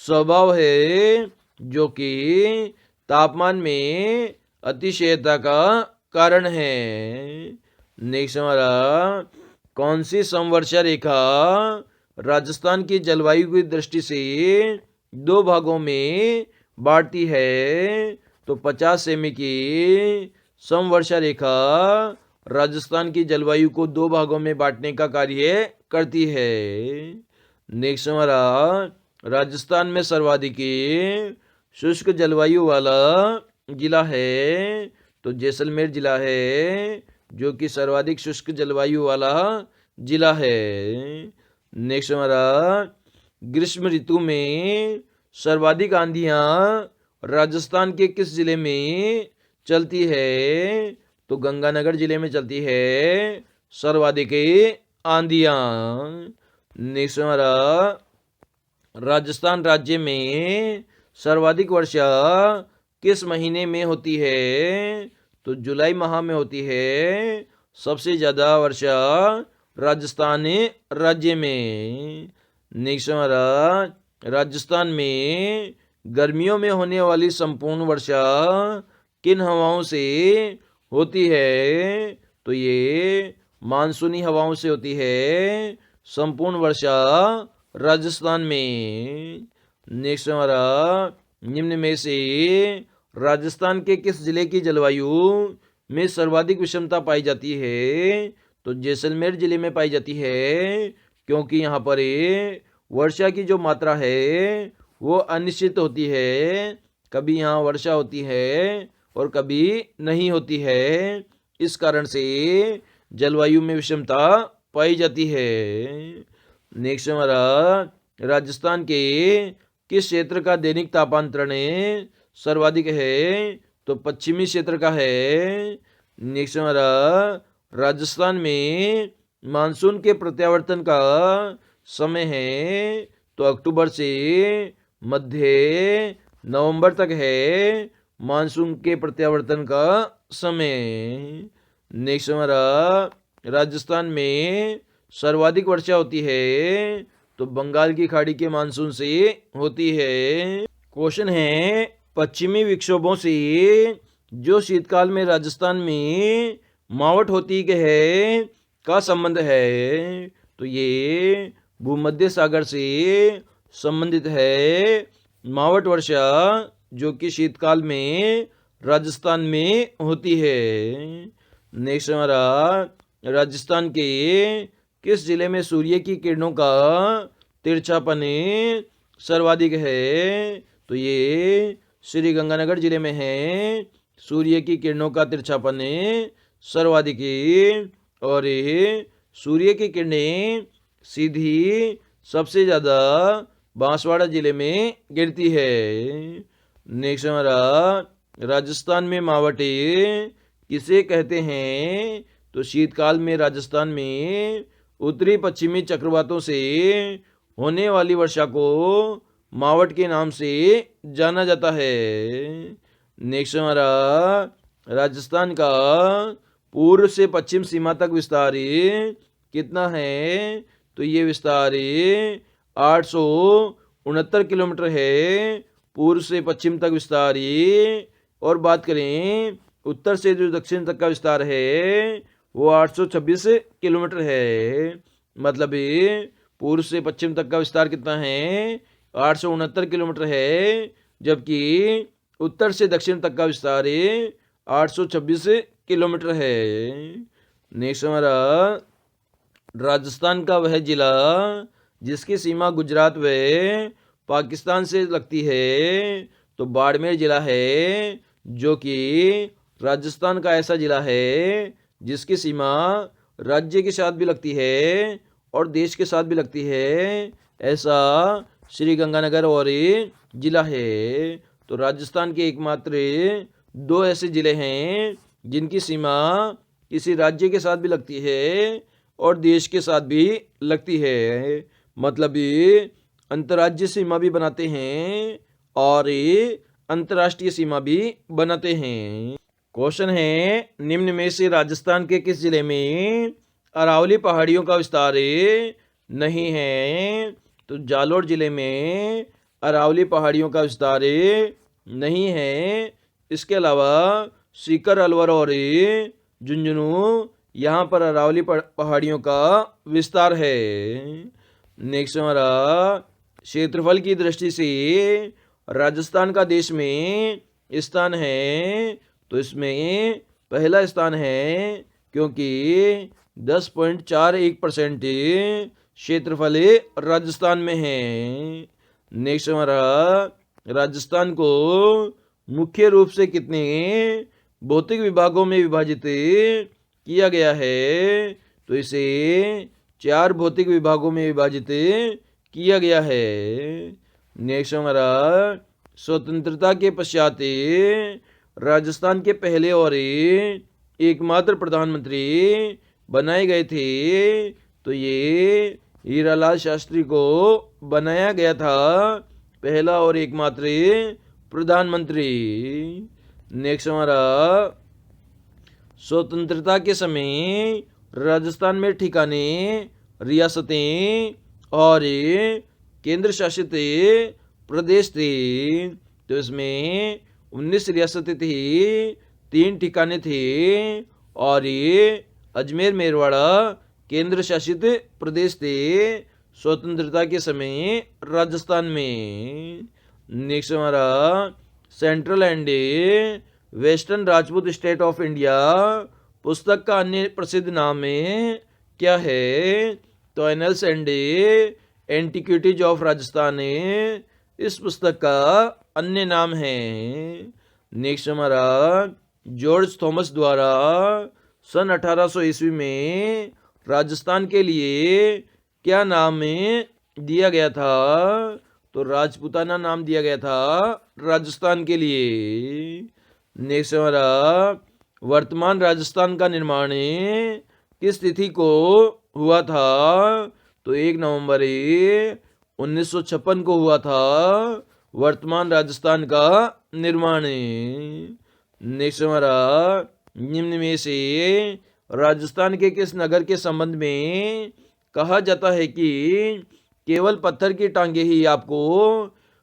स्वभाव है, जो कि तापमान में अतिशयता का कारण है। नेक्स्ट हमारा, कौन सी समवर्षा रेखा राजस्थान की जलवायु की दृष्टि से दो भागों में बांटती है? तो 50 सेमी की समवर्षा रेखा राजस्थान की जलवायु को दो भागों में बांटने का कार्य करती है। नेक्स्ट हमारा, राजस्थान में सर्वाधिक शुष्क जलवायु वाला जिला है, तो जैसलमेर जिला है, जो कि सर्वाधिक शुष्क जलवायु वाला जिला है। नेक्स्ट हमारा, ग्रीष्म ऋतु में सर्वाधिक आंधियाँ राजस्थान के किस जिले में चलती है? तो गंगानगर जिले में चलती है सर्वाधिक आंधियाँ। नेक्स्ट हमारा, राजस्थान राज्य में सर्वाधिक वर्षा किस महीने में होती है? तो जुलाई माह में होती है सबसे ज़्यादा वर्षा राजस्थान राज्य में। नेक्स्ट हमारा, राजस्थान में गर्मियों में होने वाली संपूर्ण वर्षा किन हवाओं से होती है? तो ये मानसूनी हवाओं से होती है संपूर्ण वर्षा राजस्थान में। नेक्स्ट हमारा, निम्न में से राजस्थान के किस जिले की जलवायु में सर्वाधिक विषमता पाई जाती है? तो जैसलमेर जिले में पाई जाती है, क्योंकि यहाँ पर वर्षा की जो मात्रा है वो अनिश्चित होती है, कभी यहाँ वर्षा होती है और कभी नहीं होती है, इस कारण से जलवायु में विषमता पाई जाती है। नेक्स्ट हमारा, राजस्थान के किस क्षेत्र का दैनिक तापांतरण सर्वाधिक है? तो पश्चिमी क्षेत्र का है। नेक्स्ट हमारा, राजस्थान में मानसून के प्रत्यावर्तन का समय है, तो अक्टूबर से मध्य नवंबर तक है मानसून के प्रत्यावर्तन का समय। नेक्स्ट हमारा, राजस्थान में सर्वाधिक वर्षा होती है? तो बंगाल की खाड़ी के मानसून से होती है। क्वेश्चन है, पश्चिमी विक्षोभों से जो शीतकाल में राजस्थान में मावट होती है का संबंध है? तो ये भूमध्य सागर से संबंधित है। मावट वर्षा जो कि शीतकाल में राजस्थान में होती है। नेक्स्ट हमारा, राजस्थान के किस जिले में सूर्य की किरणों का तिरछापन सर्वाधिक है? तो ये श्री गंगानगर जिले में है सूर्य की किरणों का तिरछापन सर्वाधिक। और ये सूर्य की किरणें सीधी सबसे ज़्यादा बांसवाड़ा जिले में गिरती है। नेक्स्ट हमारा, राजस्थान में मावटे किसे कहते हैं? तो शीतकाल में राजस्थान में उत्तरी पश्चिमी चक्रवातों से होने वाली वर्षा को मावट के नाम से जाना जाता है। नेक्स्ट हमारा, राजस्थान का पूर्व से पश्चिम सीमा तक विस्तार कितना है? तो ये विस्तार 869 किलोमीटर है, पूर्व से पश्चिम तक विस्तार। और बात करें उत्तर से जो दक्षिण तक का विस्तार है वो 826 किलोमीटर है। मतलब पूर्व से पश्चिम तक का विस्तार कितना है? 869 किलोमीटर है, जबकि उत्तर से दक्षिण तक का विस्तार 826 किलोमीटर है। नेक्स्ट हमारा, राजस्थान का वह जिला जिसकी सीमा गुजरात व पाकिस्तान से लगती है तो बाड़मेर जिला है, जो कि राजस्थान का ऐसा जिला है जिसकी सीमा राज्य के साथ भी लगती है और देश के साथ भी लगती है। ऐसा श्री गंगानगर और जिला है। तो राजस्थान के एकमात्र 2 ऐसे जिले हैं जिनकी सीमा किसी राज्य के साथ भी लगती है और देश के साथ भी लगती है। मतलब ये अंतर्राज्यीय सीमा भी बनाते हैं और ये अंतर्राष्ट्रीय सीमा भी बनाते हैं। क्वेश्चन है, निम्न में से राजस्थान के किस जिले में अरावली पहाड़ियों का विस्तार नहीं है? तो जालोर जिले में अरावली पहाड़ियों का विस्तार नहीं है। इसके अलावा सीकर, अलवर और झुंझुनू यहाँ पर अरावली पहाड़ियों का विस्तार है। नेक्स्ट हमारा, क्षेत्रफल की दृष्टि से राजस्थान का देश में स्थान है? तो इसमें पहला स्थान है, क्योंकि 10.41% क्षेत्रफल राजस्थान में है। नेक्स्ट हमारा, राजस्थान को मुख्य रूप से कितने भौतिक विभागों में विभाजित किया गया है? तो इसे 4 भौतिक विभागों में विभाजित किया गया है। नेक्स्ट हमारा, स्वतंत्रता के पश्चात राजस्थान के पहले और एकमात्र प्रधानमंत्री बनाए गए थे। तो ये हीरालाल शास्त्री को बनाया गया था पहला और एकमात्र प्रधानमंत्री। नेक्स्ट हमारा, स्वतंत्रता के समय राजस्थान में ठिकाने, रियासतें और केंद्र शासित प्रदेश थे। तो इसमें 19 रियासतें थी, 3 ठिकाने थे और ये अजमेर, मेरवाड़ा केंद्र शासित प्रदेश थे स्वतंत्रता के समय राजस्थान में। नेक्स्ट हमारा, central and western Rajput state of India पुस्तक का अन्य प्रसिद्ध नाम क्या है? तो annuls and antiquities of Rajasthan इस पुस्तक का अन्य नाम है। नेक्स्ट हमारा, जॉर्ज थॉमस द्वारा सन 1800 ईस्वी में राजस्थान के लिए क्या नाम दिया गया था? तो राजपूताना नाम दिया गया था राजस्थान के लिए। नेक्स्ट हमारा, वर्तमान राजस्थान का निर्माण किस तिथि को हुआ था? तो 1 नवंबर 1956 को हुआ था वर्तमान राजस्थान का निर्माण। नेक्स्ट हमारा, निम्न में से राजस्थान के किस नगर के संबंध में कहा जाता है कि केवल पत्थर की टांगे ही आपको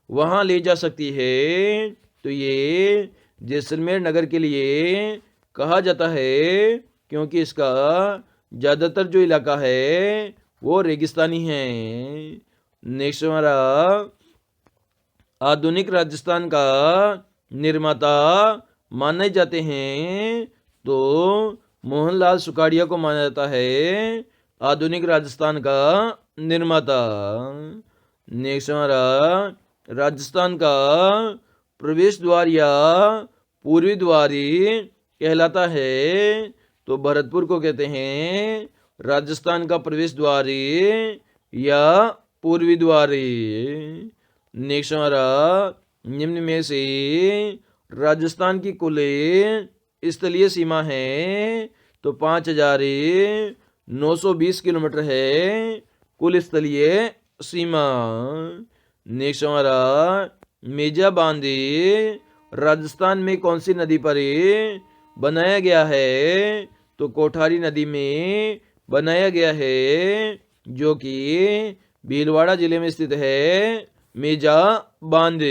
वहां ले जा सकती है, तो ये जैसलमेर नगर के लिए कहा जाता है, क्योंकि इसका ज़्यादातर जो इलाका है वो रेगिस्तानी है। नेक्स्ट हमारा, आधुनिक राजस्थान का निर्माता माने जाते हैं, तो मोहनलाल सुखाड़िया को माना जाता है आधुनिक राजस्थान का निर्माता। नेक्स्ट हमारा, राजस्थान का प्रवेश द्वार या पूर्वी द्वारी कहलाता है, तो भरतपुर को कहते हैं राजस्थान का प्रवेश द्वारी या पूर्वी द्वारी। नेक्स्ट हमारा, निम्न में से राजस्थान की कुल स्थलीय सीमा है, तो 5,920 किलोमीटर है कुल स्थलीय सीमा। नेक्स्ट हमारा, मेजा बांध राजस्थान में कौन सी नदी पर बनाया गया है, तो कोठारी नदी में बनाया गया है, जो कि भीलवाड़ा जिले में स्थित है मेजा बांध।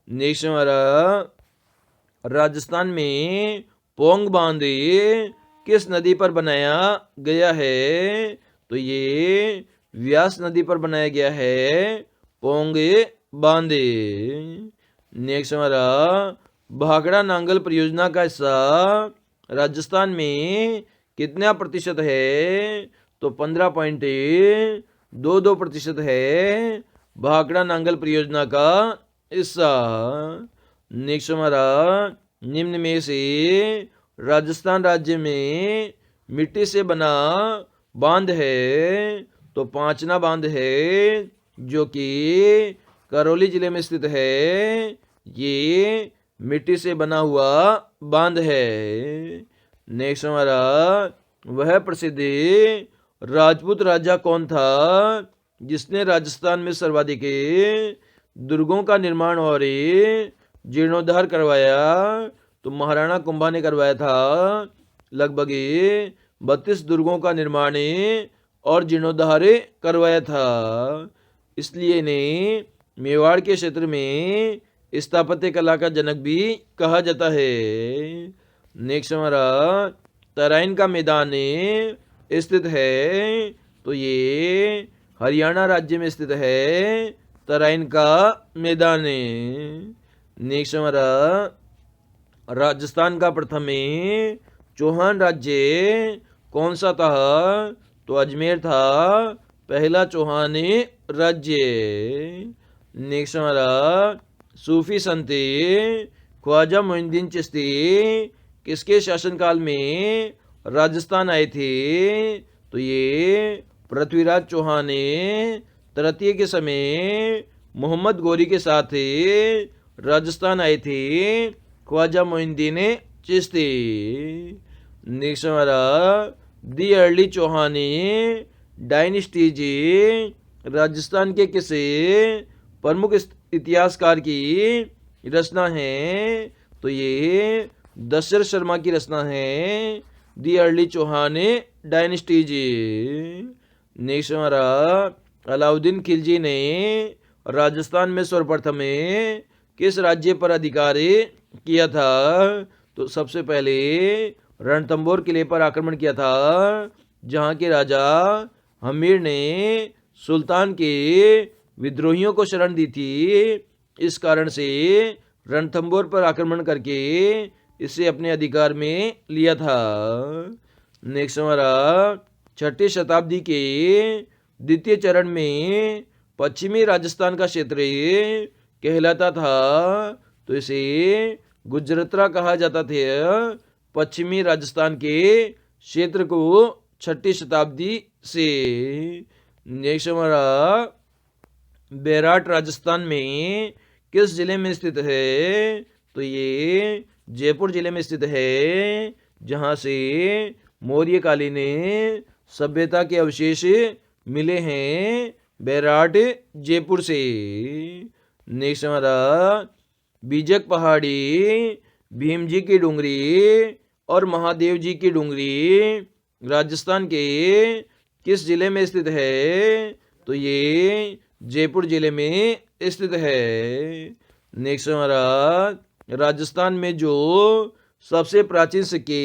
नेक्स्ट हमारा, राजस्थान में पोंग बांध किस नदी पर बनाया गया है, तो ये व्यास नदी पर बनाया गया है पोंग बांध। नेक्स्ट हमारा, भाखड़ा नांगल परियोजना का हिस्सा राजस्थान में कितना प्रतिशत है, तो 15.22% है भाखड़ा नांगल परियोजना का हिस्सा। नेक्स्ट हमारा, निम्न में से राजस्थान राज्य में मिट्टी से बना बांध है, तो पांचना बांध है, जो कि करौली जिले में स्थित है। ये मिट्टी से बना हुआ बांध है। नेक्स्ट हमारा, वह प्रसिद्ध राजपूत राजा कौन था जिसने राजस्थान में सर्वाधिक दुर्गों का निर्माण और जीर्णोद्धार करवाया, तो महाराणा कुंभा ने करवाया था। लगभग 32 दुर्गों का निर्माण और जीर्णोद्धार करवाया था, इसलिए इन्हें मेवाड़ के क्षेत्र में स्थापत्य कला का जनक भी कहा जाता है। नेक्स्ट हमारा, तराइन का मैदान स्थित है, तो ये हरियाणा राज्य में स्थित है तराइन का मैदान। नेक्स्ट हमारा, राजस्थान का प्रथम चौहान राज्य कौन सा था, तो अजमेर था पहला चौहान राज्य। नेक्स्ट हमारा, सूफी संत ख्वाजा मोइनुद्दीन चिश्ती किसके शासनकाल में राजस्थान आए थे, तो ये पृथ्वीराज चौहान तृतीय के समय मोहम्मद गौरी के साथ राजस्थान आए थे ख्वाजा मोइनुद्दीन चिश्ती। नेक्स्ट हमारा, दी अर्ली चौहानी डायनिस्टी जी राजस्थान के किसी प्रमुख इतिहासकार की रचना है, तो ये दशरथ शर्मा की रचना है दी अर्ली चौहान डायनिस्टी जी। नेक्स्ट हमारा, अलाउद्दीन खिलजी ने राजस्थान में सर्वप्रथम किस राज्य पर अधिकार किया था, तो सबसे पहले रणथंभौर किले पर आक्रमण किया था, जहां के राजा हमीर ने सुल्तान के विद्रोहियों को शरण दी थी। इस कारण से रणथंभौर पर आक्रमण करके इसे अपने अधिकार में लिया था। नेक्स्ट हमारा, 6ठी शताब्दी के द्वितीय चरण में पश्चिमी राजस्थान का क्षेत्र कहलाता था, तो इसे गुजरातरा कहा जाता था। पश्चिमी राजस्थान के क्षेत्र को 6ठी शताब्दी से। नेक्स्ट हमारा, बैराट राजस्थान में किस जिले में स्थित है, तो ये जयपुर जिले में स्थित है, जहाँ से मौर्यकालीन सभ्यता के अवशेष मिले हैं बैराट जयपुर से। नेक्स्ट हमारा, बीजक पहाड़ी, भीम जी की डूंगरी और महादेव जी की डूंगरी राजस्थान के किस जिले में स्थित है? तो ये जयपुर जिले में स्थित है। नेक्स्ट हमारा राजस्थान में जो सबसे प्राचीन सिक्के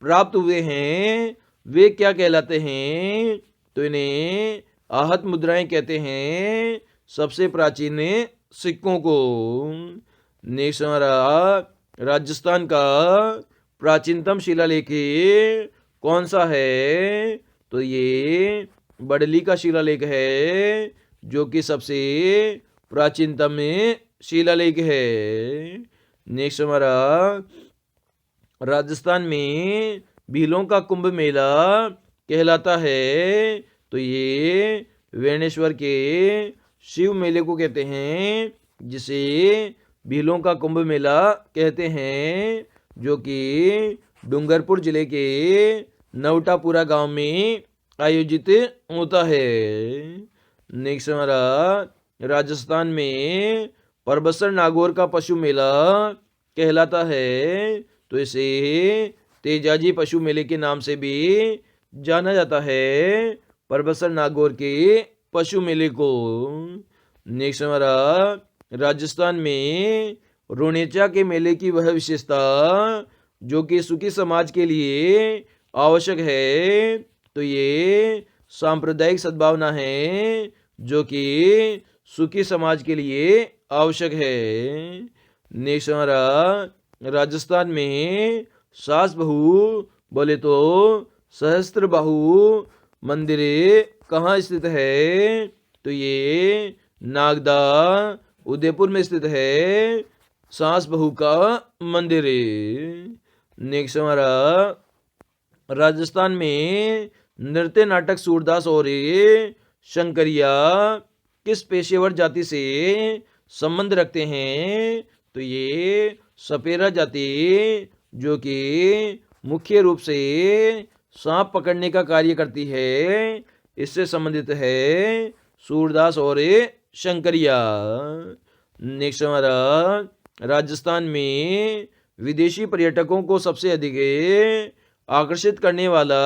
प्राप्त हुए हैं वे क्या कहलाते हैं? तो इन्हें आहत मुद्राएं कहते हैं, सबसे प्राचीन सिक्कों को। नेक्स्ट हमारा राजस्थान का प्राचीनतम शिलालेख कौन सा है? तो ये बडली का शिलालेख है, जो कि सबसे प्राचीनतम शिलालेख है। नेक्स्ट हमारा राजस्थान में भीलों का कुंभ मेला कहलाता है, तो ये वेणेश्वर के शिव मेले को कहते हैं, जिसे भीलों का कुंभ मेला कहते हैं, जो कि डूंगरपुर जिले के नवटापुरा गांव में आयोजित होता है। नेक्स्ट हमारा राजस्थान में परबसर नागौर का पशु मेला कहलाता है, तो इसे तेजाजी पशु मेले के नाम से भी जाना जाता है, परबसर नागौर के पशु मेले को। नेक्स्ट हमारा राजस्थान में रुणेचा के मेले की वह विशेषता जो कि सुखी समाज के लिए आवश्यक है, तो ये सांप्रदायिक सद्भावना है, जो कि सुखी समाज के लिए आवश्यक है। नेक्स्ट हमारा राजस्थान में सास बहू बोले तो सहस्त्र बाहु मंदिर कहाँ स्थित है? तो ये नागदा उदयपुर में स्थित है, सास बहू का मंदिर। नेक्स्ट हमारा राजस्थान में नृत्य नाटक सूरदास और शंकरिया किस पेशेवर जाति से संबंध रखते हैं? तो ये सपेरा जाति, जो कि मुख्य रूप से सांप पकड़ने का कार्य करती है, इससे संबंधित है सूरदास और शंकरिया। नेक्स्ट हमारा राजस्थान में विदेशी पर्यटकों को सबसे अधिक आकर्षित करने वाला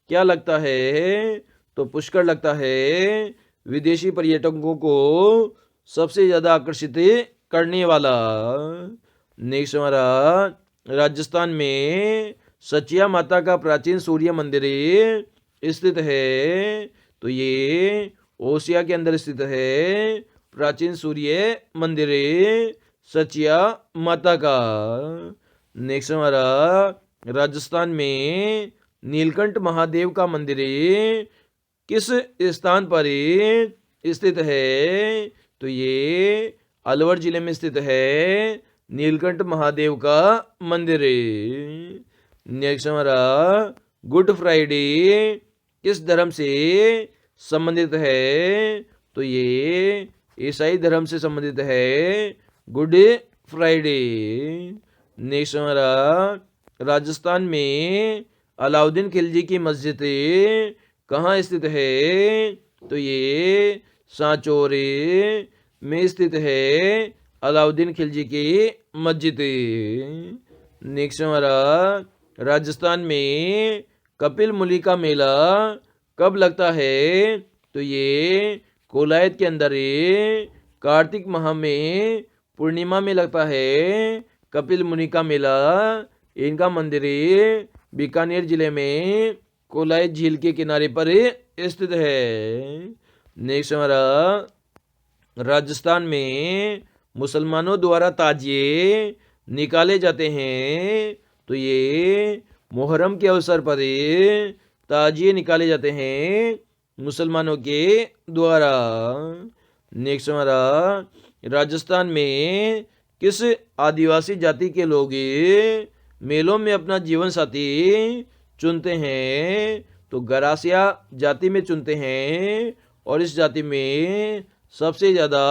क्या लगता है? तो पुष्कर लगता है, विदेशी पर्यटकों को सबसे ज़्यादा आकर्षित करने वाला। नेक्स्ट हमारा राजस्थान में सचिया माता का प्राचीन सूर्य मंदिर स्थित है, तो ये ओसिया के अंदर स्थित है, प्राचीन सूर्य मंदिर सचिया माता का। नेक्स्ट हमारा राजस्थान में नीलकंठ महादेव का मंदिर किस स्थान पर स्थित है? तो ये अलवर जिले में स्थित है, नीलकंठ महादेव का मंदिर। नेक्स्ट हमारा गुड फ्राइडे किस धर्म से संबंधित है? तो ये ईसाई धर्म से संबंधित है, गुड फ्राइडे। नेक्स्ट हमारा राजस्थान में अलाउद्दीन खिलजी की मस्जिद कहाँ स्थित है? तो ये सांचौर में स्थित है, अलाउद्दीन खिलजी की मस्जिद। नेक्स्ट हमारा राजस्थान में कपिल मुनि का मेला कब लगता है? तो ये कोलायत के अंदर कार्तिक माह में पूर्णिमा में लगता है, कपिल मुनि का मेला। इनका मंदिर बीकानेर जिले में कोलायत झील के किनारे पर स्थित है। नेक्स्ट हमारा राजस्थान में मुसलमानों द्वारा ताजिए निकाले जाते हैं, तो ये मुहर्रम के अवसर पर ताजिए निकाले जाते हैं मुसलमानों के द्वारा। नेक्स्ट हमारा राजस्थान में किस आदिवासी जाति के लोग मेलों में अपना जीवन साथी चुनते हैं? तो गरासिया जाति में चुनते हैं, और इस जाति में सबसे ज़्यादा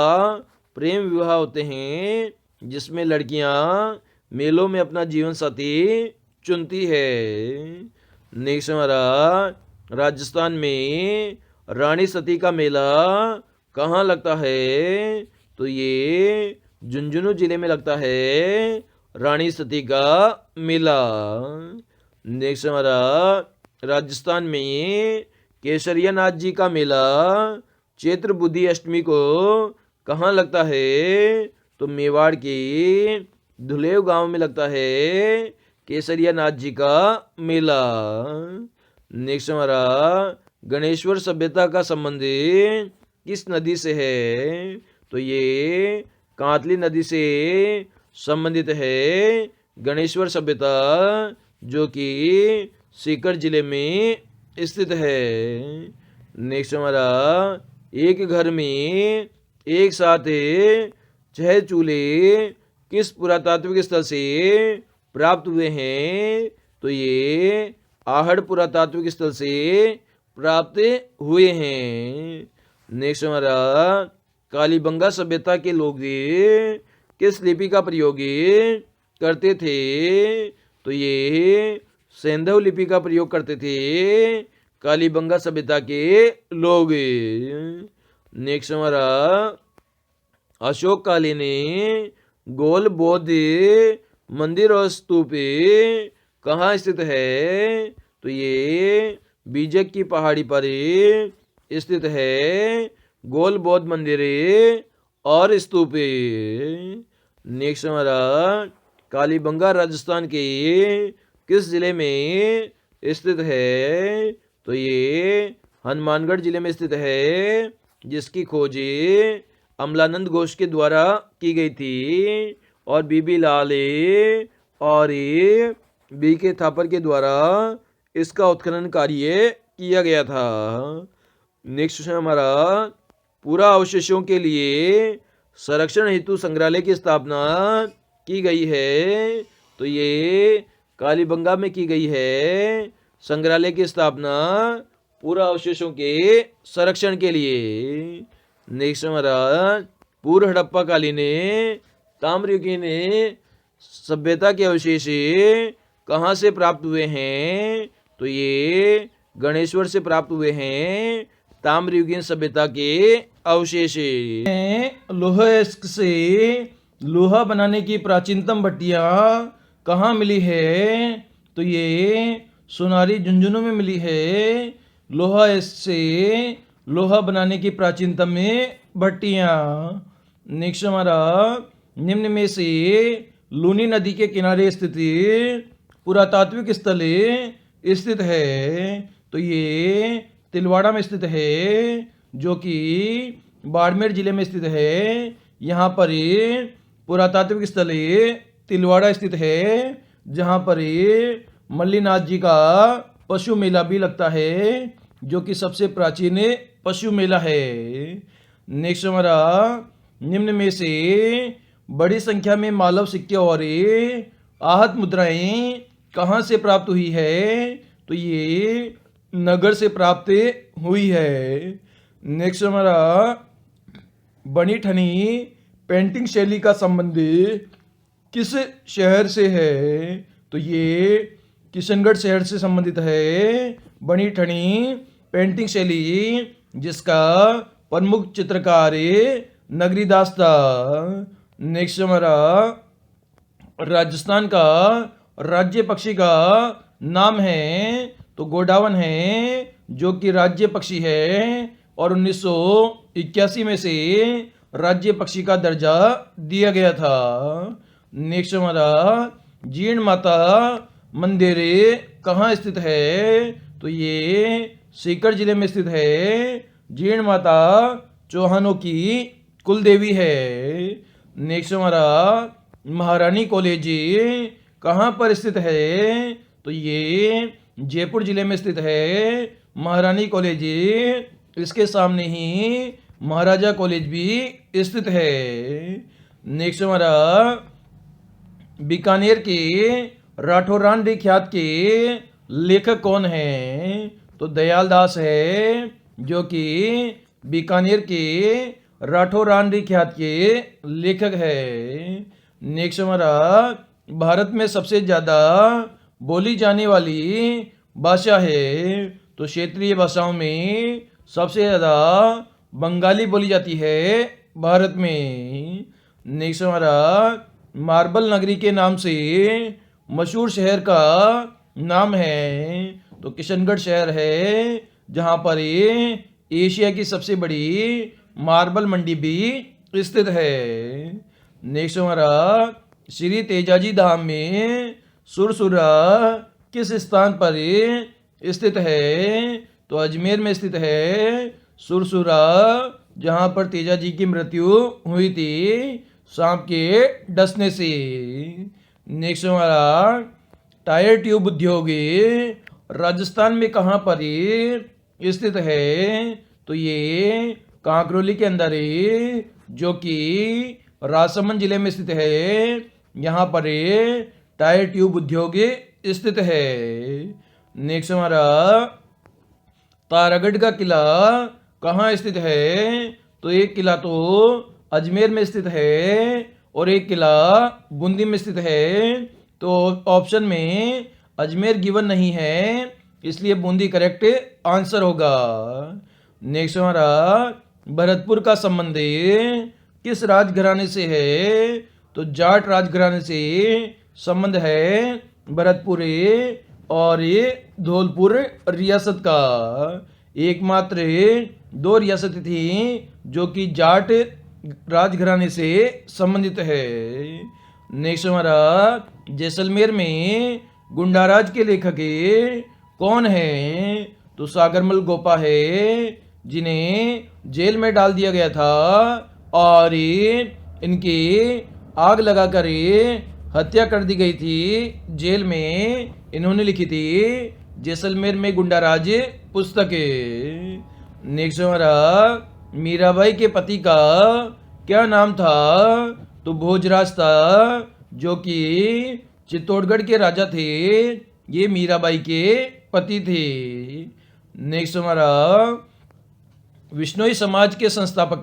प्रेम विवाह होते हैं, जिसमें लड़कियां मेलों में अपना जीवन साथी चुनती है। नेक्स्ट हमारा राजस्थान में रानी सती का मेला कहाँ लगता है? तो ये झुंझुनू जिले में लगता है, रानी सती का मेला। नेक्स्ट हमारा राजस्थान में केसरिया नाथ जी का मेला चैत्र बुद्धि अष्टमी को कहाँ लगता है? तो मेवाड़ के धुलेव गांव में लगता है केसरिया नाथ जी का मेला। नेक्स्ट हमारा गणेश्वर सभ्यता का संबंध किस नदी से है? तो ये कांतली नदी से संबंधित है गणेश्वर सभ्यता, जो कि सीकर जिले में स्थित है। नेक्स्ट हमारा एक घर में एक साथ 6 चूल्हे किस पुरातात्विक स्थल से प्राप्त हुए हैं? तो ये आहड़ पुरातात्विक स्थल से प्राप्त हुए हैं। नेक्स्ट हमारा कालीबंगा सभ्यता के लोग किस लिपि का प्रयोग करते थे? तो ये सेंधव लिपि का प्रयोग करते थे कालीबंगा सभ्यता के लोग। नेक्स्ट हमारा अशोक कालीन गोल बौद्ध मंदिर और स्तूप कहाँ स्थित है? तो ये बीजक की पहाड़ी पर स्थित है गोल बौद्ध मंदिर और स्तूप। नेक्स्ट हमारा कालीबंगा राजस्थान के किस जिले में स्थित है? तो ये हनुमानगढ़ जिले में स्थित है, जिसकी खोज अमलानंद घोष के द्वारा की गई थी और बीबी लाल और बी के थापर के द्वारा इसका उत्खनन कार्य किया गया था। नेक्स्ट हमारा पूरा अवशेषों के लिए संरक्षण हेतु संग्रहालय की स्थापना की गई है। तो ये कालीबंगा में की गई है संग्रहालय की स्थापना पूरा अवशेषों के संरक्षण के लिए। नेक्स्ट हमारा पूर्व हड़प्पा कालीन ताम्रयुगीन सभ्यता के अवशेष कहाँ से प्राप्त हुए हैं? तो ये गणेश्वर से प्राप्त हुए हैं ताम्रयुगीन सभ्यता के अवशेष। लोहा से लोहा बनाने की प्राचीनतम भट्टियां कहाँ मिली है? तो ये सोनारी झुंझुनू में मिली है लोहा से लोहा बनाने की प्राचीनतम भट्टियां। नेक्स्ट हमारा निम्न में से लूनी नदी के किनारे स्थित पुरातात्विक स्थल स्थित है? तो ये तिलवाड़ा में स्थित है, जो कि बाड़मेर जिले में स्थित है। यहाँ पर पुरातात्विक स्थल तिलवाड़ा स्थित है, जहाँ पर मल्लीनाथ जी का पशु मेला भी लगता है, जो कि सबसे प्राचीन पशु मेला है। नेक्स्ट हमारा निम्न में से बड़ी संख्या में मालव सिक्के और आहत मुद्राएं कहाँ से प्राप्त हुई है? तो ये नगर से प्राप्त हुई है। नेक्स्ट हमारा बनी ठनी पेंटिंग शैली का संबंध किस शहर से है? तो ये किशनगढ़ शहर से संबंधित है बनी ठनी पेंटिंग शैली, जिसका प्रमुख चित्रकार नगरीदास था। नेक्स्ट हमारा राजस्थान का राज्य पक्षी का नाम है? तो गोडावन है, जो कि राज्य पक्षी है और 1981 में से राज्य पक्षी का दर्जा दिया गया था। नेक्स्ट हमारा जीर्ण माता मंदिर कहाँ स्थित है? तो ये सीकर जिले में स्थित है। जीर्ण माता चौहानों की कुल देवी है। नेक्स्ट हमारा महारानी कॉलेज कहाँ पर स्थित है? तो ये जयपुर जिले में स्थित है महारानी कॉलेज। इसके सामने ही महाराजा कॉलेज भी स्थित है। नेक्स्ट हमारा बीकानेर के राठौरान ख्यात के लेखक कौन है? तो दयाल दास है, जो कि बीकानेर के राठौरान ख्यात के लेखक है। नेक्स्ट हमारा भारत में सबसे ज़्यादा बोली जाने वाली भाषा है? तो क्षेत्रीय भाषाओं में सबसे ज़्यादा बंगाली बोली जाती है भारत में। नेक्स्ट हमारा मार्बल नगरी के नाम से मशहूर शहर का नाम है? तो किशनगढ़ शहर है, जहाँ पर ये एशिया की सबसे बड़ी मार्बल मंडी भी स्थित है। नेक्स्ट हमारा श्री तेजाजी धाम में सुरसुरा किस स्थान पर स्थित है? तो अजमेर में स्थित है सुरसुरा, जहाँ पर तेजाजी की मृत्यु हुई थी सांप के डसने से। नेक्स्ट हमारा टायर ट्यूब उद्योग राजस्थान में कहाँ पर स्थित है? तो ये कांकरोली के अंदर जो कि राजसमंद जिले में स्थित है। यहाँ पर टायर ट्यूब उद्योग स्थित है। नेक्स्ट हमारा तारागढ़ का किला कहाँ स्थित है? तो एक किला तो अजमेर में स्थित है और एक किला बूंदी में स्थित है। तो ऑप्शन में अजमेर गिवन नहीं है, इसलिए बूंदी करेक्ट आंसर होगा। नेक्स्ट हमारा भरतपुर का संबंध किस राजघराने से है? तो जाट राजघराने से संबंध है भरतपुर और ये धौलपुर रियासत का। एकमात्र 2 रियासतें थी जो कि जाट राजघराने से संबंधित है। नेक्स्ट हमारा जैसलमेर में गुंडाराज के लेखक कौन है? तो सागरमल गोपा है, जिन्हें जेल में डाल दिया गया था और इनकी आग लगाकर हत्या कर दी गई थी। जेल में इन्होंने लिखी थी जैसलमेर में गुंडाराज पुस्तक। नेक्स्ट हमारा मीराबाई के पति का क्या नाम था? तो भोजराज था, जो कि चित्तौड़गढ़ के राजा थे। ये मीराबाई के पति थे। नेक्स्ट हमारा विश्नोई समाज के संस्थापक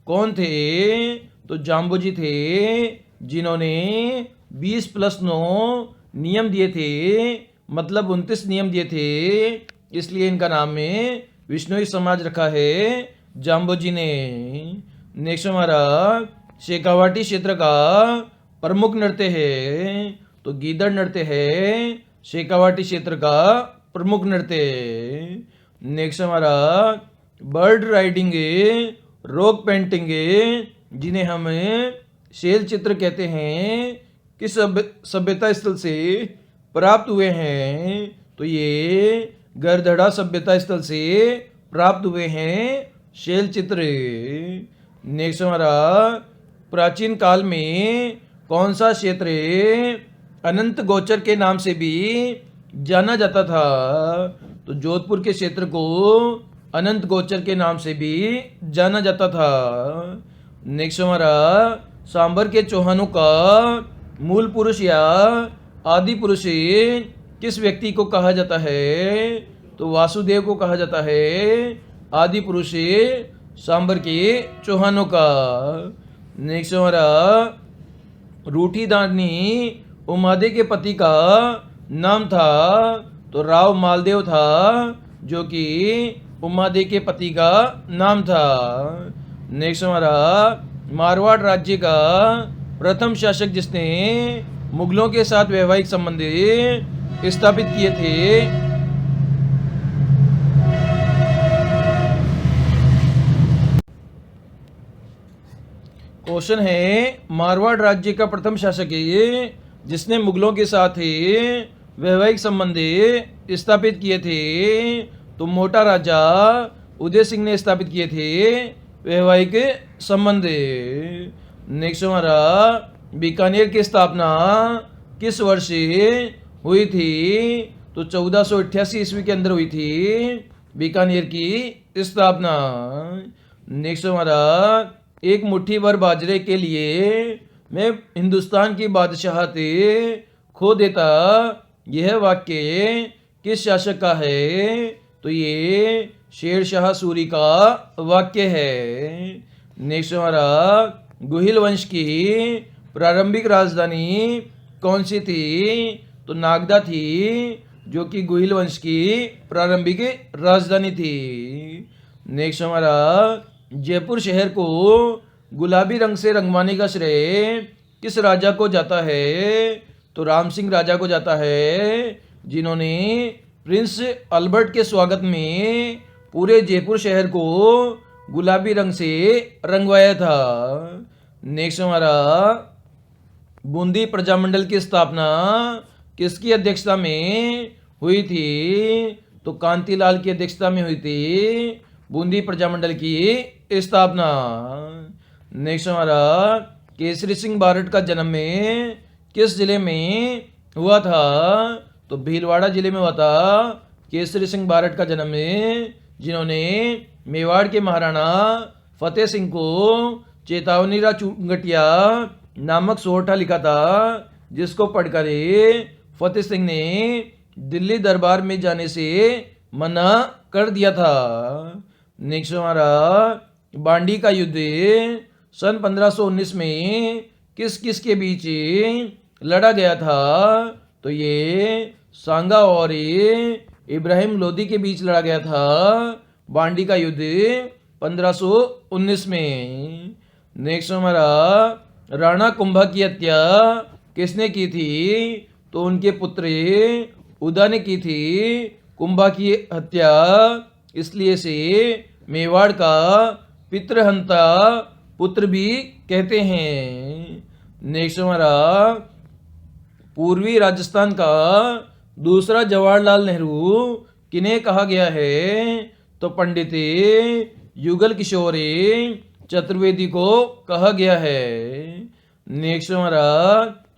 कौन थे? तो जाम्बोजी थे, जिन्होंने 20+9 नियम दिए थे, मतलब 29 नियम दिए थे, इसलिए इनका नाम में विश्नोई समाज रखा है जाम्बोजी ने। नेक्स्ट हमारा शेखावाटी क्षेत्र का प्रमुख नृत्य है? तो गीदड़ नृत्य है शेखावाटी क्षेत्र का प्रमुख नृत्य। नेक्स्ट हमारा बर्ड राइडिंग, रॉक पेंटिंग, जिन्हें हम शैल चित्र कहते हैं, किस सभ्यता स्थल से प्राप्त हुए हैं? तो ये गरधड़ा सभ्यता स्थल से प्राप्त हुए हैं शैल चित्र। नेक्स्ट हमारा प्राचीन काल में कौन सा क्षेत्र अनंत गोचर के नाम से भी जाना जाता था? तो जोधपुर के क्षेत्र को अनंत गोचर के नाम से भी जाना जाता था। नेक्स्ट हमारा सांबर के चौहानों का मूल पुरुष या आदि पुरुष किस व्यक्ति को कहा जाता है? तो वासुदेव को कहा जाता है आदि पुरुष सांबर के चौहानों का। नेक्स्ट हमारा रूठी दानी उमादे के पति का नाम था? तो राव मालदेव था, जो कि उमादे के पति का नाम था। नेक्स्ट हमारा मारवाड़ राज्य का प्रथम शासक जिसने मुगलों के साथ वैवाहिक संबंध स्थापित किए थे? क्वेश्चन है मारवाड़ राज्य का प्रथम शासक है जिसने मुगलों के साथ वैवाहिक संबंध स्थापित किए थे? तो मोटा राजा उदय सिंह ने स्थापित किए थे वैवाहिक संबंध। नेक्स्ट हमारा बीकानेर की स्थापना किस वर्ष हुई थी? तो 1488 ईस्वी के अंदर हुई थी बीकानेर की स्थापना। नेक्स्ट हमारा एक मुट्ठी भर बाजरे के लिए मैं हिंदुस्तान की बादशाहत खो देता, यह वाक्य किस शासक का है? तो ये शेर शाह सूरी का वाक्य है। नेक्स्ट हमारा गुहिल वंश की प्रारंभिक राजधानी कौन सी थी? तो नागदा थी, जो कि गुहिल वंश की प्रारंभिक राजधानी थी। नेक्स्ट हमारा जयपुर शहर को गुलाबी रंग से रंगवाने का श्रेय किस राजा को जाता है? तो राम सिंह राजा को जाता है, जिन्होंने प्रिंस अल्बर्ट के स्वागत में पूरे जयपुर शहर को गुलाबी रंग से रंगवाया था। नेक्स्ट हमारा बूंदी प्रजामंडल की स्थापना किसकी अध्यक्षता में हुई थी? तो कांतिलाल की अध्यक्षता में हुई थी बूंदी प्रजामंडल की स्थापना। नेक्स्ट हमारा केसरी सिंह बारट का जन्म में किस जिले में हुआ था? तो भीलवाड़ा जिले में हुआ था केसरी सिंह बारट का जन्म, जिन्होंने मेवाड़ के महाराणा फतेह सिंह को चेतावनीरा चुंगटिया नामक सोहठा लिखा था, जिसको पढ़कर फतेह सिंह ने दिल्ली दरबार में जाने से मना कर दिया था। नेक्स्ट हमारा बांडी का युद्ध सन 1519 में किस किस के बीच लड़ा गया था? तो ये सांगा और इब्राहिम लोदी के बीच लड़ा गया था बांडी का युद्ध 1519 में। नेक्स्ट हमारा राणा कुंभा की हत्या किसने की थी? तो उनके पुत्र उदा ने की थी कुंभा की हत्या, इसलिए से मेवाड़ का पितृहंता पुत्र भी कहते हैं। नेक्स्ट हमारा पूर्वी राजस्थान का दूसरा जवाहरलाल नेहरू किन्हें कहा गया है? तो पंडित युगल किशोर चतुर्वेदी को कहा गया है। नेक्स्ट हमारा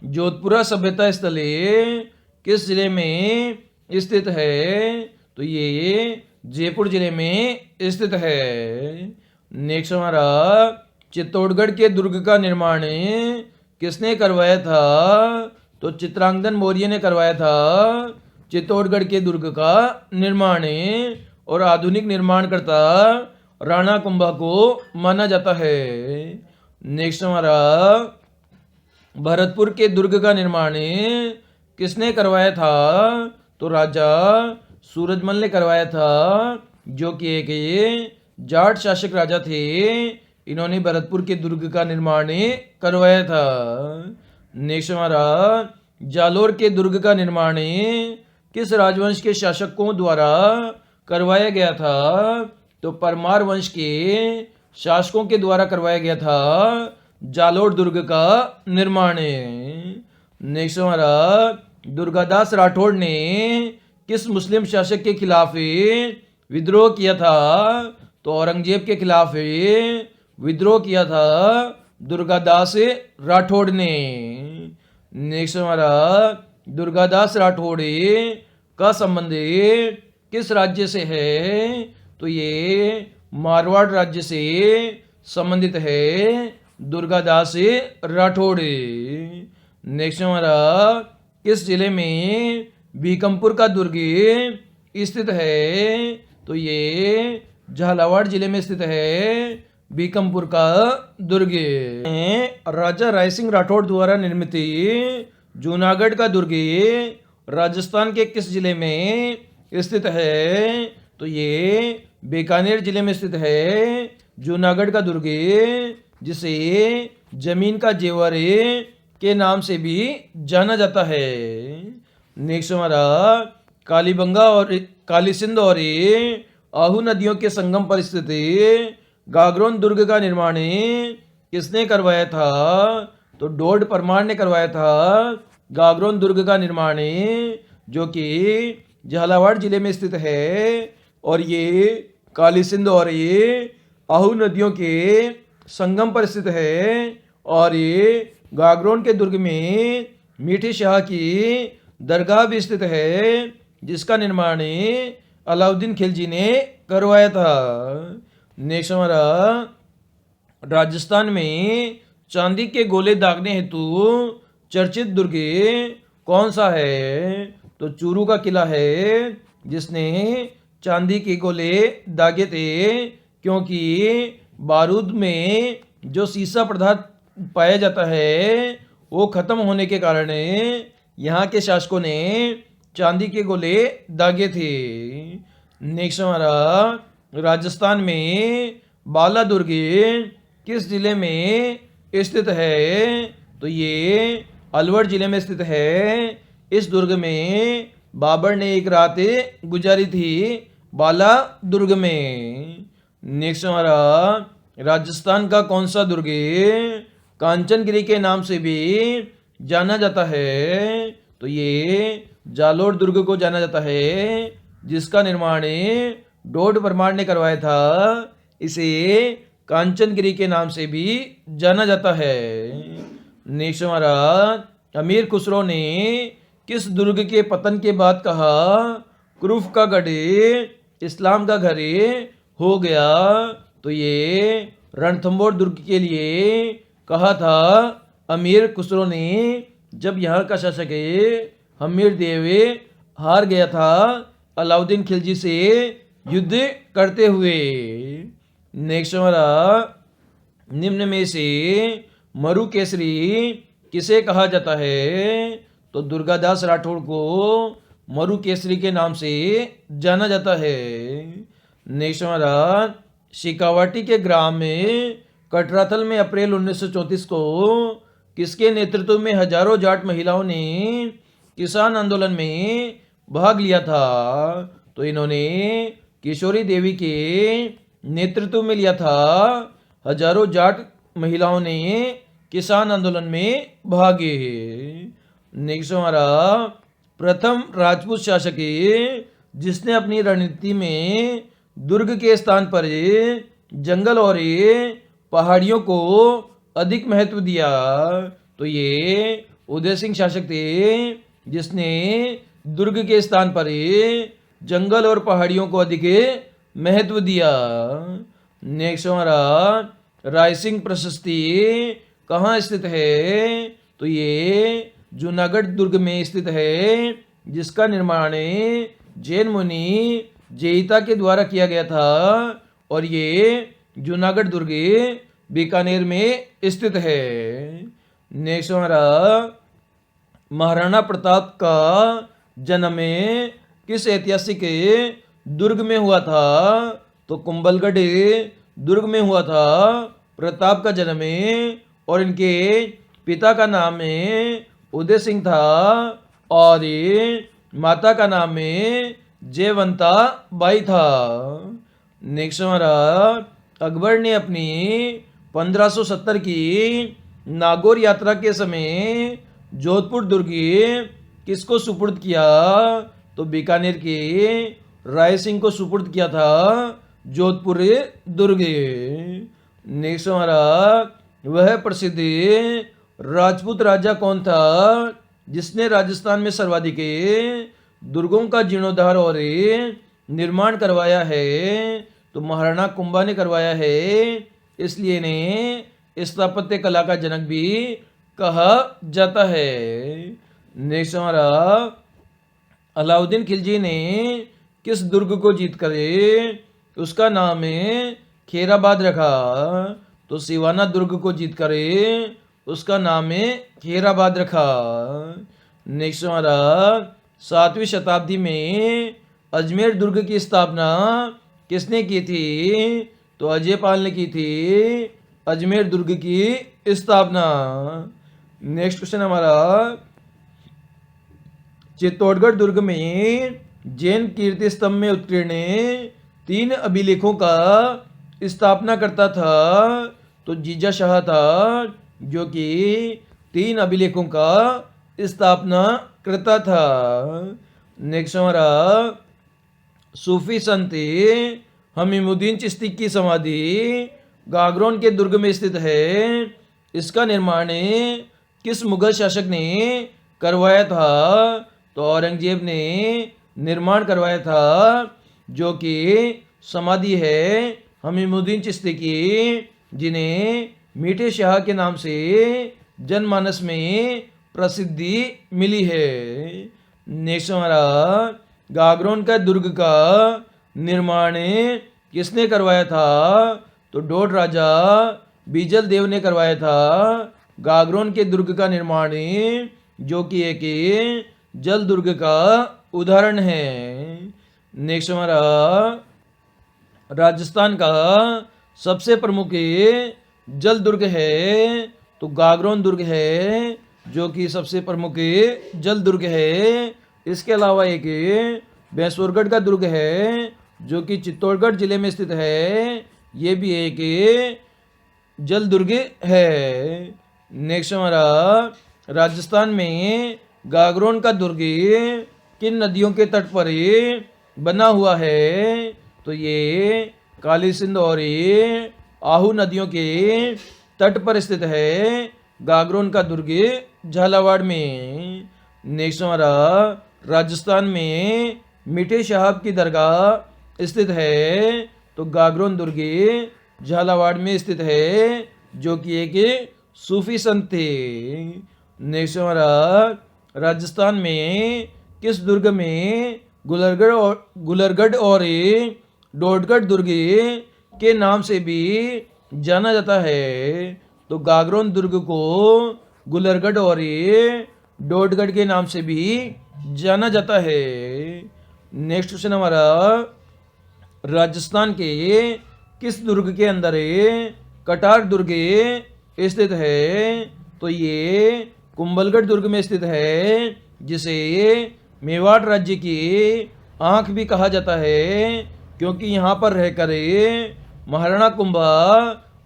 जोधपुरा सभ्यता स्थल किस जिले में स्थित है? तो ये जयपुर जिले में स्थित है। नेक्स्ट हमारा चित्तौड़गढ़ के दुर्ग का निर्माण किसने करवाया था? तो चित्रांगन मौर्य ने करवाया था चित्तौड़गढ़ के दुर्ग का निर्माण, और आधुनिक निर्माणकर्ता राणा कुंभा को माना जाता है। नेक्स्ट हमारा भरतपुर के दुर्ग का निर्माण किसने करवाया था? तो राजा सूरजमल ने करवाया था, जो कि एक जाट शासक राजा थे। इन्होंने भरतपुर के दुर्ग का निर्माण करवाया था। नेक्स्ट हमारा जालोर के दुर्ग का निर्माण किस राजवंश के शासकों द्वारा करवाया गया था? तो परमार वंश के शासकों के द्वारा करवाया गया था जालोर दुर्ग का निर्माण। नेक्स्ट हमारा दुर्गादास राठौड़ ने किस मुस्लिम शासक के खिलाफ विद्रोह किया था? तो औरंगजेब के खिलाफ विद्रोह किया था दुर्गादास राठौड़ ने। नेक्स्ट हमारा दुर्गादास राठौड़ का संबंध किस राज्य से है? तो ये मारवाड़ राज्य से संबंधित है दुर्गादास राठौड़। नेक्स्ट हमारा किस जिले में बीकमपुर का दुर्ग स्थित है? तो ये झालावाड़ जिले में स्थित है बीकमपुर का दुर्ग। राजा राय सिंह राठौड़ द्वारा निर्मित जूनागढ़ का दुर्ग राजस्थान के किस जिले में स्थित है? तो ये बीकानेर जिले में स्थित है जूनागढ़ का दुर्ग, जिसे जमीन का जेवर के नाम से भी जाना जाता है। नेक्स्ट हमारा कालीबंगा और काली सिंध और आहू नदियों के संगम पर स्थित गागरोन दुर्ग का निर्माण किसने करवाया था? तो डोड परमार ने करवाया था गागरोन दुर्ग का निर्माण, जो कि झालावाड़ जिले में स्थित है, और ये काली सिंध और ये आहू नदियों के संगम पर स्थित है। और ये गागरोन के दुर्ग में मीठी शाह की दरगाह भी स्थित है, जिसका निर्माण अलाउद्दीन खिलजी ने करवाया था। नेक्स्ट हमारा राजस्थान में चांदी के गोले दागने हेतु चर्चित दुर्ग कौन सा है? तो चूरू का किला है, जिसने चांदी के गोले दागे थे, क्योंकि बारूद में जो सीसा पदार्थ पाया जाता है वो खत्म होने के कारण यहाँ के शासकों ने चांदी के गोले दागे थे। नेक्स्ट हमारा राजस्थान में बाला दुर्ग किस जिले में स्थित है? तो ये अलवर जिले में स्थित है। इस दुर्ग में बाबर ने एक रात गुजारी थी बाला दुर्ग में। नेक्स्ट हमारा राजस्थान का कौन सा दुर्ग कांचनगिरी के नाम से भी जाना जाता है? तो ये जालोर दुर्ग को जाना जाता है, जिसका निर्माण डोड परमार ने करवाया था। इसे कांचनगिरी के नाम से भी जाना जाता है। नेक्स्ट हमारा अमीर खुसरो ने किस दुर्ग के पतन के बाद कहा क्रूफ का गढ़ इस्लाम का घर हो गया? तो ये रणथंबोर दुर्ग के लिए कहा था अमीर खुसरो ने, जब यहाँ का शासक हमीर देव हार गया था अलाउद्दीन खिलजी से युद्ध करते हुए। नेक्स्ट हमारा निम्न में से मरु केसरी किसे कहा जाता है? तो दुर्गादास राठौड़ को मरु केसरी के नाम से जाना जाता है। नेक्स्ट हमारा शिकावाटी के ग्राम में कटराथल में अप्रैल 1934 को किसके नेतृत्व में हजारों जाट महिलाओं ने किसान आंदोलन में भाग लिया था? तो इन्होंने किशोरी देवी के नेतृत्व में लिया था। हजारों जाट महिलाओं ने किसान आंदोलन में भागे। नेक्स्ट हमारा प्रथम राजपूत शासक जिसने अपनी रणनीति में दुर्ग के स्थान पर जंगल और पहाड़ियों को अधिक महत्व दिया। तो ये उदय सिंह शासक थे, जिसने दुर्ग के स्थान पर जंगल और पहाड़ियों को अधिक महत्व दिया। नेक्स्ट हमारा रायसिंह प्रशस्ति कहाँ स्थित है? तो ये जूनागढ़ दुर्ग में स्थित है, जिसका निर्माण जैन मुनि जेहिता के द्वारा किया गया था। और ये जूनागढ़ दुर्ग बीकानेर में स्थित है। नेक्स्ट हमारा महाराणा प्रताप का जन्म किस ऐतिहासिक दुर्ग में हुआ था? तो कुंभलगढ़ दुर्ग में हुआ था प्रताप का जन्म। और इनके पिता का नाम उदय सिंह था और माता का नाम जयवंता बाई था। नेक्स्ट हमारा अकबर ने अपनी 1570 की नागौर यात्रा के समय जोधपुर दुर्ग किसको सुपुर्द किया? तो बीकानेर के राय सिंह को सुपुर्द किया था जोधपुर दुर्ग। नेक्स्ट हमारा वह प्रसिद्ध राजपूत राजा कौन था जिसने राजस्थान में सर्वाधिक दुर्गों का जीर्णोद्धार और निर्माण करवाया है? तो महाराणा कुंभा ने करवाया है, इसलिए इन्हें स्थापत्य कला का जनक भी कहा जाता है। नेक्स्ट हमारा अलाउद्दीन खिलजी ने किस दुर्ग को जीत कर उसका नाम खेराबाद रखा? तो सिवाना दुर्ग को जीत कर उसका नाम खेराबाद रखा। नेक्स्ट हमारा 7वीं शताब्दी में अजमेर दुर्ग की स्थापना किसने की थी? तो अजयपाल ने की थी अजमेर दुर्ग की स्थापना। नेक्स्ट क्वेश्चन हमारा चित्तौड़गढ़ दुर्ग में जैन कीर्ति स्तंभ में उत्कीर्ण 3 अभिलेखों का स्थापना करता था। तो जीजा शाह था जो कि 3 अभिलेखों का स्थापना करता था। नेक्स्ट हमारा सूफी संत हमीमुद्दीन चिश्ती की समाधि गागरोन के दुर्ग में स्थित है। इसका निर्माण किस मुगल शासक ने करवाया था? तो औरंगजेब ने निर्माण करवाया था, जो कि समाधि है हमीमुद्दीन चिश्ती की, जिन्हें मीठे शाह के नाम से जनमानस में प्रसिद्धि मिली है। नेक्स्ट हमारा गागरोन का दुर्ग का निर्माण किसने करवाया था? तो डोड राजा बीजल देव ने करवाया था गागरोन के दुर्ग का निर्माण, जो कि एक जल दुर्ग का उदाहरण है। नेक्स्ट हमारा राजस्थान का सबसे प्रमुख जल दुर्ग है, तो गागरोन दुर्ग है, जो कि सबसे प्रमुख जल दुर्ग है। इसके अलावा एक बैसूरगढ़ का दुर्ग है जो कि चित्तौड़गढ़ जिले में स्थित है, ये भी एक जल दुर्ग है। नेक्स्ट हमारा राजस्थान में गागरोन का दुर्ग किन नदियों के तट पर बना हुआ है? तो ये काली सिंध और आहू नदियों के तट पर स्थित है गागरोन का दुर्ग झालावाड़ में। नेक्स्ट हमारा राजस्थान में मीठे साहब की दरगाह स्थित है, तो गागरोन दुर्ग झालावाड़ में स्थित है जो कि एक सूफी संत थे। नेक्स्ट हमारा राजस्थान में किस दुर्ग में गुलरगढ़ और डोडगढ़ दुर्ग के नाम से भी जाना जाता है? तो गागरोन दुर्ग को गुलरगढ़ और डोडगढ़ के नाम से भी जाना जाता है। नेक्स्ट क्वेश्चन हमारा राजस्थान के किस दुर्ग के अंदर कटार दुर्ग स्थित है? तो ये कुंभलगढ़ दुर्ग में स्थित है, जिसे मेवाड़ राज्य की आंख भी कहा जाता है, क्योंकि यहाँ पर रहकर महाराणा कुंभा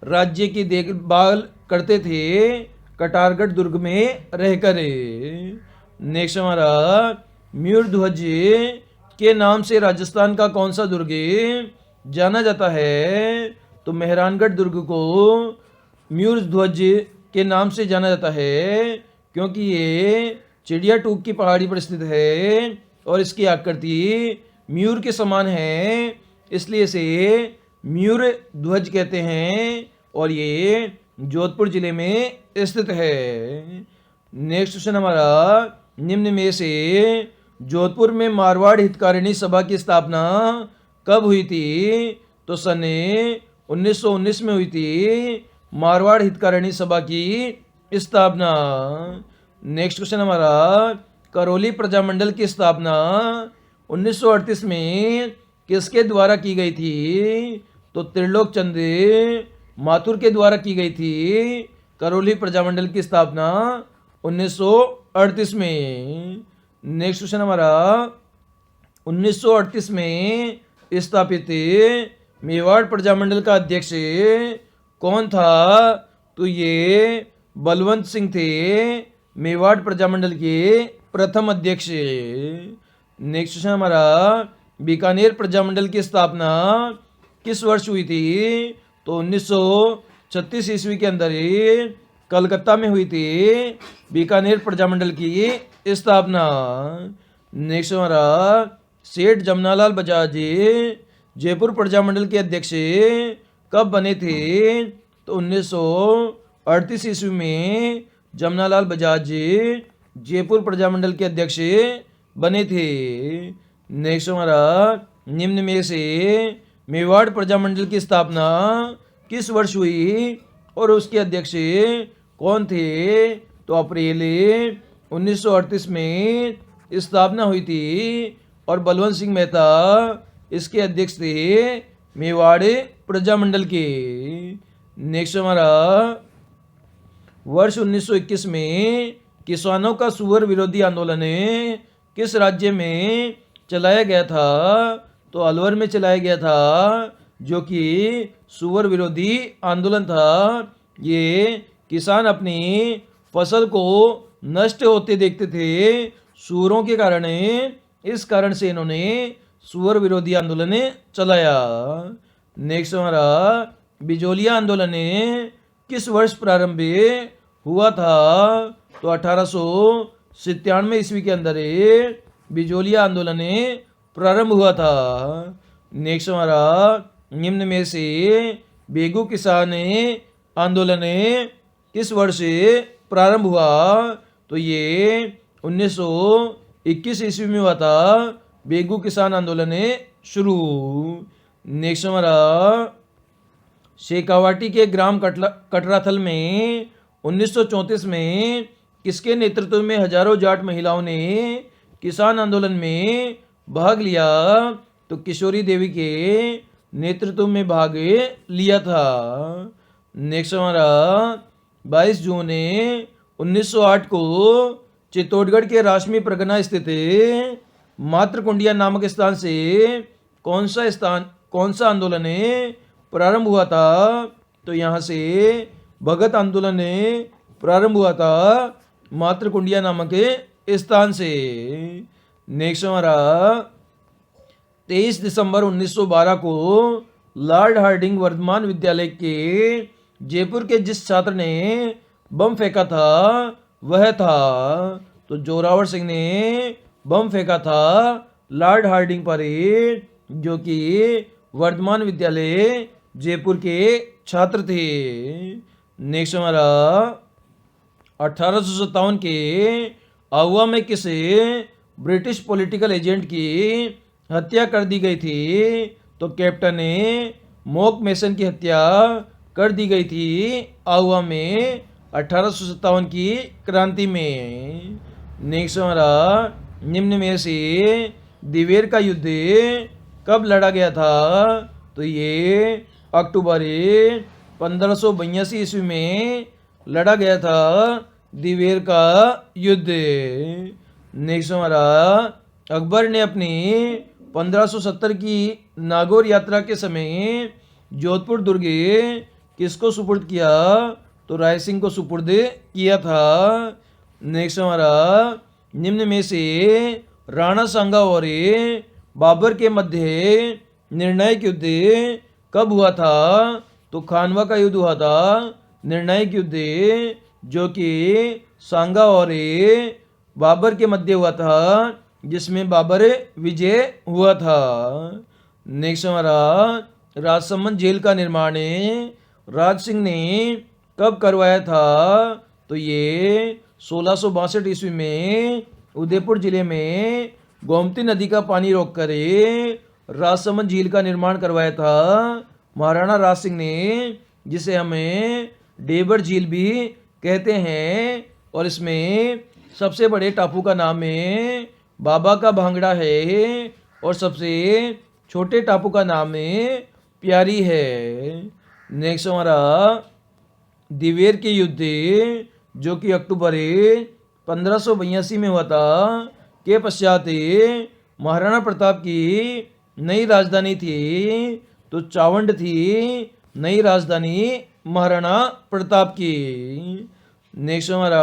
राज्य की देखभाल करते थे कटारगढ़ दुर्ग में रहकर। नेक्स्ट हमारा मयूर ध्वज के नाम से राजस्थान का कौन सा दुर्ग जाना जाता है? तो मेहरानगढ़ दुर्ग को मयूर ध्वज के नाम से जाना जाता है, क्योंकि ये चिड़िया टूक की पहाड़ी पर स्थित है और इसकी आकृति मयूर के समान है, इसलिए इसे मयूर ध्वज कहते हैं और ये जोधपुर जिले में स्थित है। नेक्स्ट क्वेश्चन हमारा निम्न में से जोधपुर में मारवाड़ हितकारिणी सभा की स्थापना कब हुई थी? तो सन 1919 में हुई थी मारवाड़ हितकारिणी सभा की स्थापना। नेक्स्ट क्वेश्चन हमारा करौली प्रजामंडल की स्थापना 1938 में किसके द्वारा की गई थी? तो त्रिलोक चंद माथुर के द्वारा की गई थी करौली प्रजामंडल की स्थापना 1938 में। नेक्स्ट क्वेश्चन हमारा 1938 में स्थापित मेवाड़ प्रजामंडल का अध्यक्ष कौन था? तो ये बलवंत सिंह थे मेवाड़ प्रजामंडल के प्रथम अध्यक्ष। नेक्स्ट क्वेश्चन हमारा बीकानेर प्रजामंडल की स्थापना किस वर्ष हुई थी? तो 1936 ईस्वी के अंदर कलकत्ता में हुई थी बीकानेर प्रजामंडल की स्थापना। नेक्स्ट हमारा सेठ जमनालाल बजाज जयपुर प्रजामंडल के अध्यक्ष कब बने थे? तो 1938 ईस्वी में जमनालाल बजाज जयपुर प्रजामंडल के अध्यक्ष बने थे। नेक्स्ट हमारा निम्न में से मेवाड़ प्रजामंडल की स्थापना किस वर्ष हुई और उसके अध्यक्ष कौन थे? तो अप्रैल 1938 में स्थापना हुई थी और बलवंत सिंह मेहता इसके अध्यक्ष थे मेवाड़ प्रजामंडल के। नेक्स्ट हमारा वर्ष 1921 में किसानों का सुअर विरोधी आंदोलन किस राज्य में चलाया गया था? तो अलवर में चलाया गया था, जो कि सुअर विरोधी आंदोलन था। ये किसान अपनी फसल को नष्ट होते देखते थे सुअरों के कारण, इस कारण से इन्होंने सुअर विरोधी आंदोलन चलाया। नेक्स्ट हमारा बिजोलिया आंदोलन किस वर्ष प्रारंभ हुआ था? तो 1897 ईस्वी के अंदर बिजोलिया आंदोलन प्रारंभ हुआ था। नेक्स्ट हमारा निम्न में से बेगू किसान आंदोलन किस वर्ष प्रारंभ हुआ? तो ये 1921 ईस्वी में हुआ था बेगू किसान आंदोलन शुरू। नेक्स्ट हमारा शेखावाटी के ग्राम कटराथल में 1934 में किसके नेतृत्व में हजारों जाट महिलाओं ने किसान आंदोलन में भाग लिया? तो किशोरी देवी के नेतृत्व में भाग लिया था। नेक्स्ट हमारा 22 जून 1908 को चित्तौड़गढ़ के राशमी परगना स्थित मातृकुंडिया नामक स्थान से कौन सा आंदोलन प्रारंभ हुआ था? तो यहाँ से भगत आंदोलन प्रारंभ हुआ था मातृकुंडिया नामक स्थान से। नेक्स्ट हमारा 23 दिसंबर 1912 को लॉर्ड हार्डिंग वर्धमान विद्यालय के जयपुर के जिस छात्र ने बम फेंका था वह था? तो जोरावर सिंह ने बम फेंका था लॉर्ड हार्डिंग पर, जो कि वर्धमान विद्यालय जयपुर के छात्र थे। नेक्स्ट हमारा 1857 के आहुआ में किस ब्रिटिश पॉलिटिकल एजेंट की हत्या कर दी गई थी? तो कैप्टन मॉक मेसन की हत्या कर दी गई थी आहुआ में 1857 की क्रांति में। नेक्स्ट हमारा निम्न में से दिवेर का युद्ध कब लड़ा गया था? तो ये अक्टूबर 1582 ईस्वी में लड़ा गया था दिवेर का युद्ध। नेक्स्ट हमारा अकबर ने अपनी 1570 की नागौर यात्रा के समय जोधपुर दुर्ग किसको सुपुर्द किया? तो राय सिंह को सुपुर्द किया था। नेक्स्ट हमारा निम्न में से राणा सांगा और बाबर के मध्य निर्णायक युद्ध कब हुआ था? तो खानवा का युद्ध हुआ था निर्णायक युद्ध, जो कि सांगा और बाबर के मध्य हुआ था, जिसमें बाबर विजय हुआ था। नेक्स्ट हमारा राजसमंद जेल का निर्माण राज सिंह ने कब करवाया था? तो ये 1662 ईस्वी में उदयपुर जिले में गोमती नदी का पानी रोककर राजसमंद झील का निर्माण करवाया था महाराणा राज सिंह ने, जिसे हमें डेबर झील भी कहते हैं। और इसमें सबसे बड़े टापू का नाम बाबा का भांगड़ा है और सबसे छोटे टापू का नाम प्यारी है। नेक्स्ट हमारा दिवेर के युद्ध, जो कि अक्टूबर 1582 में हुआ था, के पश्चात महाराणा प्रताप की नई राजधानी थी। तो चावंड थी नई राजधानी महाराणा प्रताप की। नेक्स्ट हमारा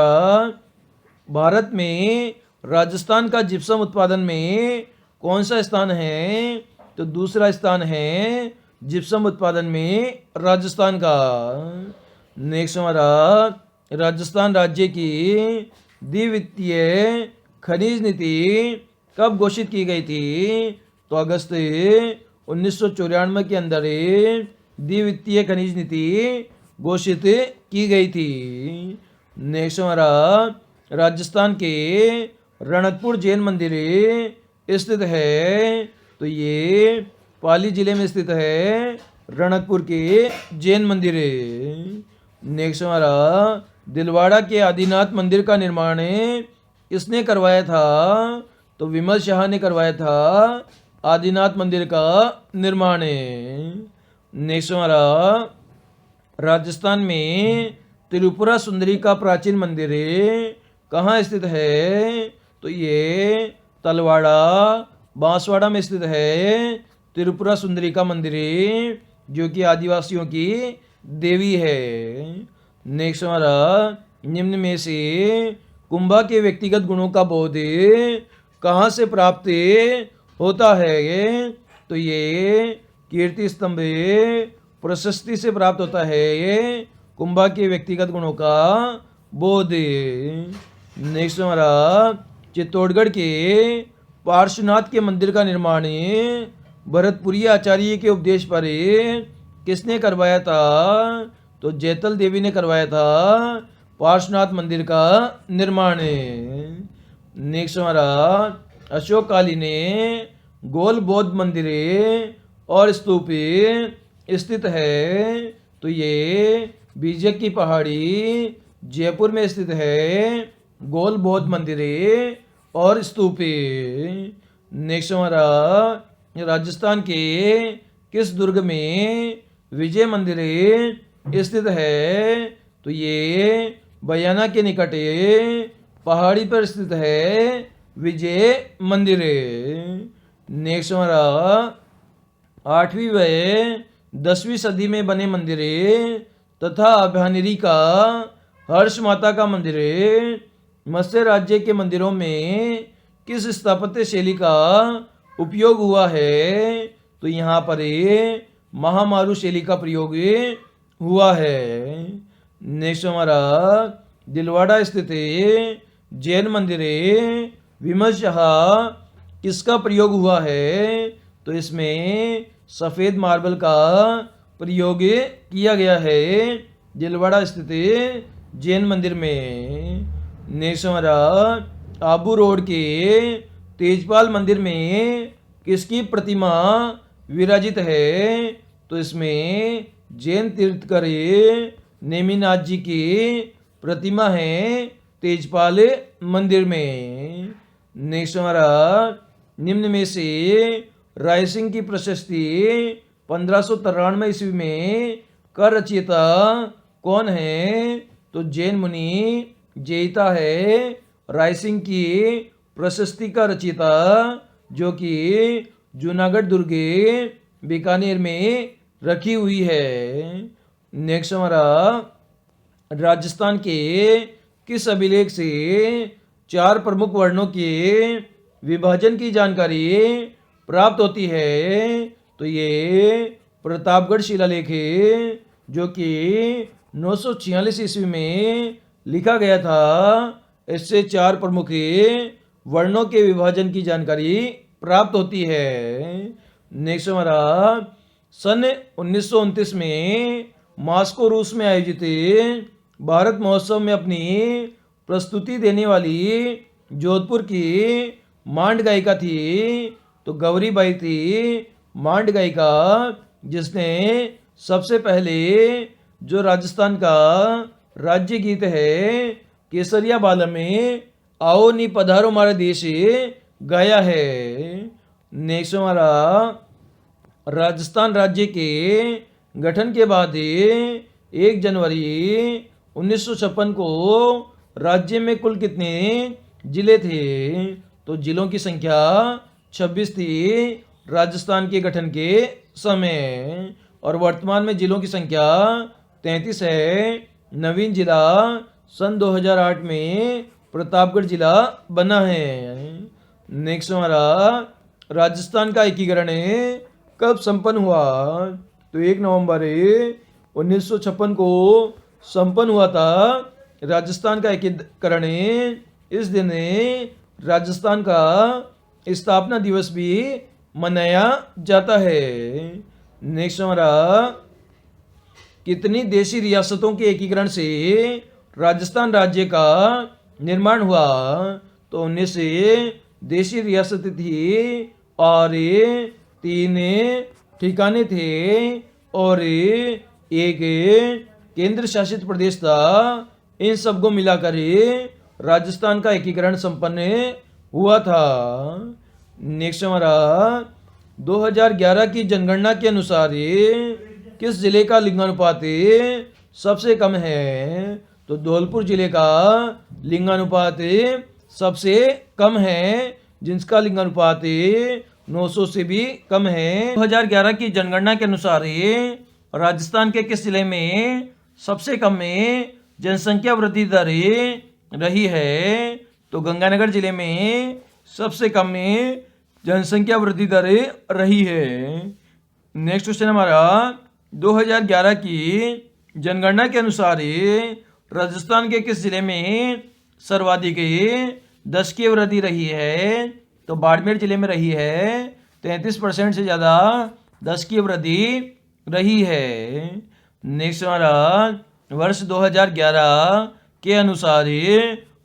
भारत में राजस्थान का जिप्सम उत्पादन में कौन सा स्थान है? तो दूसरा स्थान है जिप्सम उत्पादन में राजस्थान का। नेक्स्ट हमारा राजस्थान राज्य की द्वितीय खनिज नीति कब घोषित की गई थी? तो अगस्त 1994 के अंदर द्वितीय खनिज नीति घोषित की गई थी। नेक्स्ट हमारा राजस्थान के रणकपुर जैन मंदिर स्थित है। तो ये पाली जिले में स्थित है रणकपुर के जैन मंदिर। नेक्स्ट हमारा दिलवाड़ा के आदिनाथ मंदिर का निर्माण किसने करवाया था? तो विमल शाह ने करवाया था आदिनाथ मंदिर का निर्माण। नेक्स्ट हमारा राजस्थान में त्रिपुरा सुंदरी का प्राचीन मंदिर कहाँ स्थित है? तो ये तलवाड़ा बांसवाड़ा में स्थित है त्रिपुरा सुंदरी का मंदिर, जो कि आदिवासियों की देवी है। नेक्स्ट हमारा निम्न में से कुंभा के व्यक्तिगत गुणों का बोध कहाँ से प्राप्त होता है? तो ये कीर्ति स्तंभ प्रशस्ति से प्राप्त होता है कुंभा के व्यक्तिगत गुणों का बोध। नेक्स्ट हमारा चित्तौड़गढ़ के पार्श्वनाथ के मंदिर का निर्माण भरतपुरी आचार्य के उपदेश पर किसने करवाया था? तो जैतल देवी ने करवाया था पार्श्वनाथ मंदिर का निर्माण। नेक्स्ट हमारा अशोक काली ने गोल बौद्ध मंदिर और स्तूप स्थित है। तो ये बीजक की पहाड़ी जयपुर में स्थित है गोल बौद्ध मंदिर और स्तूप। नेक्स्ट हमारा राजस्थान के किस दुर्ग में विजय मंदिर स्थित है? तो ये बयाना के निकट पहाड़ी पर स्थित है विजय मंदिर। नेक्स्ट हमारा 8वीं व 10वीं सदी में बने मंदिर तथा अभ्यानिरी का हर्ष माता का मंदिर मत्स्य राज्य के मंदिरों में किस स्थापत्य शैली का उपयोग हुआ है? तो यहाँ पर महामारु शैली का प्रयोग हुआ है। नेक्स्ट हमारा दिलवाड़ा स्थित जैन मंदिर विमर्शः किसका प्रयोग हुआ है? तो इसमें सफ़ेद मार्बल का प्रयोग किया गया है दिलवाड़ा स्थित जैन मंदिर में। नेक्स्ट हमारा आबू रोड के तेजपाल मंदिर में किसकी प्रतिमा विराजित है? तो इसमें जैन तीर्थकर नेमिनाथ जी की प्रतिमा है तेजपाल मंदिर में। नेक्स्ट हमारा निम्न में से रायसिंह की प्रशस्ति 1593 ईस्वी में कर रचयिता कौन है? तो जैन मुनि जयिता है रायसिंह की प्रशस्ति का रचयिता, जो कि जूनागढ़ दुर्ग बीकानेर में रखी हुई है। नेक्स्ट हमारा राजस्थान के किस अभिलेख से 4 प्रमुख वर्णों के विभाजन की जानकारी प्राप्त होती है? तो ये प्रतापगढ़ शिलालेख है, जो कि 946 ईस्वी में लिखा गया था। इससे 4 प्रमुख वर्णों के विभाजन की जानकारी प्राप्त होती है। नेक्स्ट हमारा सन 1929 में मॉस्को रूस में आयोजित भारत महोत्सव में अपनी प्रस्तुति देने वाली जोधपुर की मांड गायिका थी। तो गौरी बाई थी मांड गायिका, जिसने सबसे पहले जो राजस्थान का राज्य गीत है केसरिया बालम में आओ नी पधारो हमारे देश गाया है। नेक्स्ट हमारा राजस्थान राज्य के गठन के बाद 1 जनवरी 1956 को राज्य में कुल कितने जिले थे? तो जिलों की संख्या 26 थी राजस्थान के गठन के समय, और वर्तमान में जिलों की संख्या 33 है। नवीन जिला सन 2008 में प्रतापगढ़ जिला बना है। नेक्स्ट हमारा राजस्थान का एकीकरण कब संपन्न हुआ? तो 1 नवंबर 1956 को संपन्न हुआ था राजस्थान का एकीकरण। इस दिन राजस्थान का स्थापना दिवस भी मनाया जाता है। नेक्स्ट हमारा कितनी देशी रियासतों के एकीकरण से राजस्थान राज्य का निर्माण हुआ? तो 19 देशी रियासतें थी और 3 ठिकाने थे और 1 केंद्र शासित प्रदेश था। इन सबको मिलाकर राजस्थान का एकीकरण संपन्न हुआ था। नेक्स्ट हमारा 2011 की जनगणना के अनुसार किस जिले का लिंगानुपात सबसे कम है? तो धौलपुर जिले का लिंगानुपात सबसे कम है, जिसका लिंगानुपात 900 से भी कम है। 2011 की जनगणना के अनुसार राजस्थान के किस जिले में सबसे कम में जनसंख्या वृद्धि दर रही है? तो गंगानगर जिले में सबसे कम में जनसंख्या वृद्धि दर रही है। नेक्स्ट क्वेश्चन हमारा 2011 की जनगणना के अनुसार राजस्थान के किस जिले में सर्वाधिक दशकीय वृद्धि रही है? तो बाड़मेर जिले में रही है। 33% से ज़्यादा दशकीय वृद्धि रही है। नेक्स्ट हमारा वर्ष 2011 के अनुसार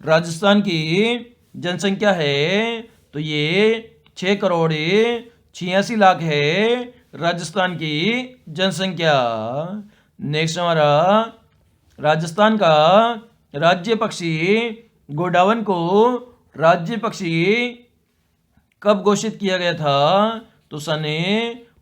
राजस्थान की जनसंख्या है, तो ये 6,86,00,000 है राजस्थान की जनसंख्या। नेक्स्ट हमारा राजस्थान का राज्य पक्षी गोडावन को राज्य पक्षी कब घोषित किया गया था? तो सन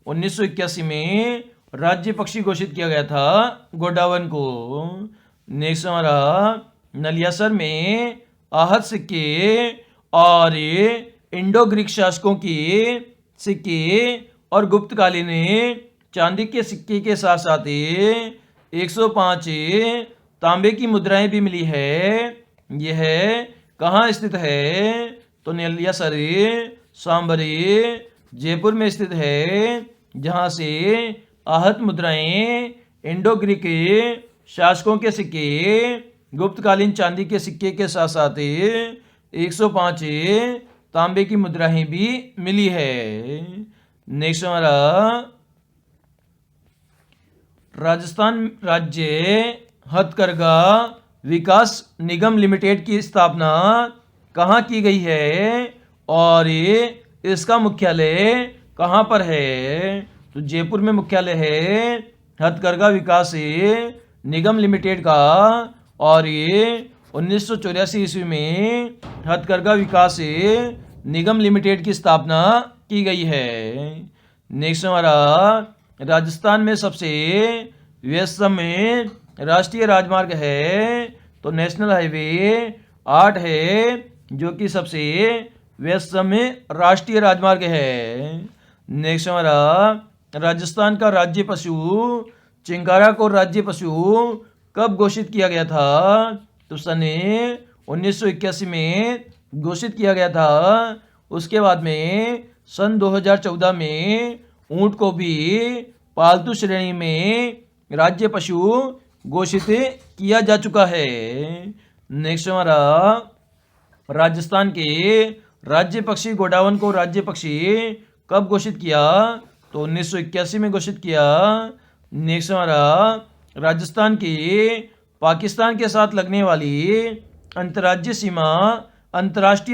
1981 में राज्य पक्षी घोषित किया गया था गोडावन को। नेक्स्ट हमारा नलियासर में आहत सिक्के और इंडो ग्रीक शासकों के सिक्के और गुप्तकालीन चांदी के सिक्के के साथ साथ 105 तांबे की मुद्राएं भी मिली है। यह कहाँ स्थित है? तो नेल्लियासरे सांबरे जयपुर में स्थित है, जहाँ से आहत मुद्राएं, इंडो ग्रीक शासकों के सिक्के, गुप्तकालीन चांदी के सिक्के के साथ साथ 105 तांबे की मुद्राएं भी मिली है। नेक्स्ट हमारा राजस्थान राज्य हथकरघा विकास निगम लिमिटेड की स्थापना कहाँ की गई है और इसका मुख्यालय कहाँ पर है? तो जयपुर में मुख्यालय है हथकरघा विकास निगम लिमिटेड का, और ये 1984 ईस्वी में हथकरघा विकास निगम लिमिटेड की स्थापना की गई है। नेक्स्ट हमारा राजस्थान में सबसे व्यस्तम राष्ट्रीय राजमार्ग है, तो नेशनल हाईवे 8 है, जो कि सबसे व्यस्तम राष्ट्रीय राजमार्ग है। नेक्स्ट हमारा राजस्थान का राज्य पशु चिंकारा को राज्य पशु कब घोषित किया गया था? तो सन 1981 में घोषित किया गया था। उसके बाद में सन 2014 में ऊंट को भी पालतू श्रेणी में राज्य पशु घोषित किया जा चुका है। नेक्स्ट हमारा राजस्थान के राज्य पक्षी गोडावन को राज्य पक्षी कब घोषित किया? तो 1981 में घोषित किया। नेक्स्ट हमारा राजस्थान की पाकिस्तान के साथ लगने वाली अंतर्राष्ट्रीय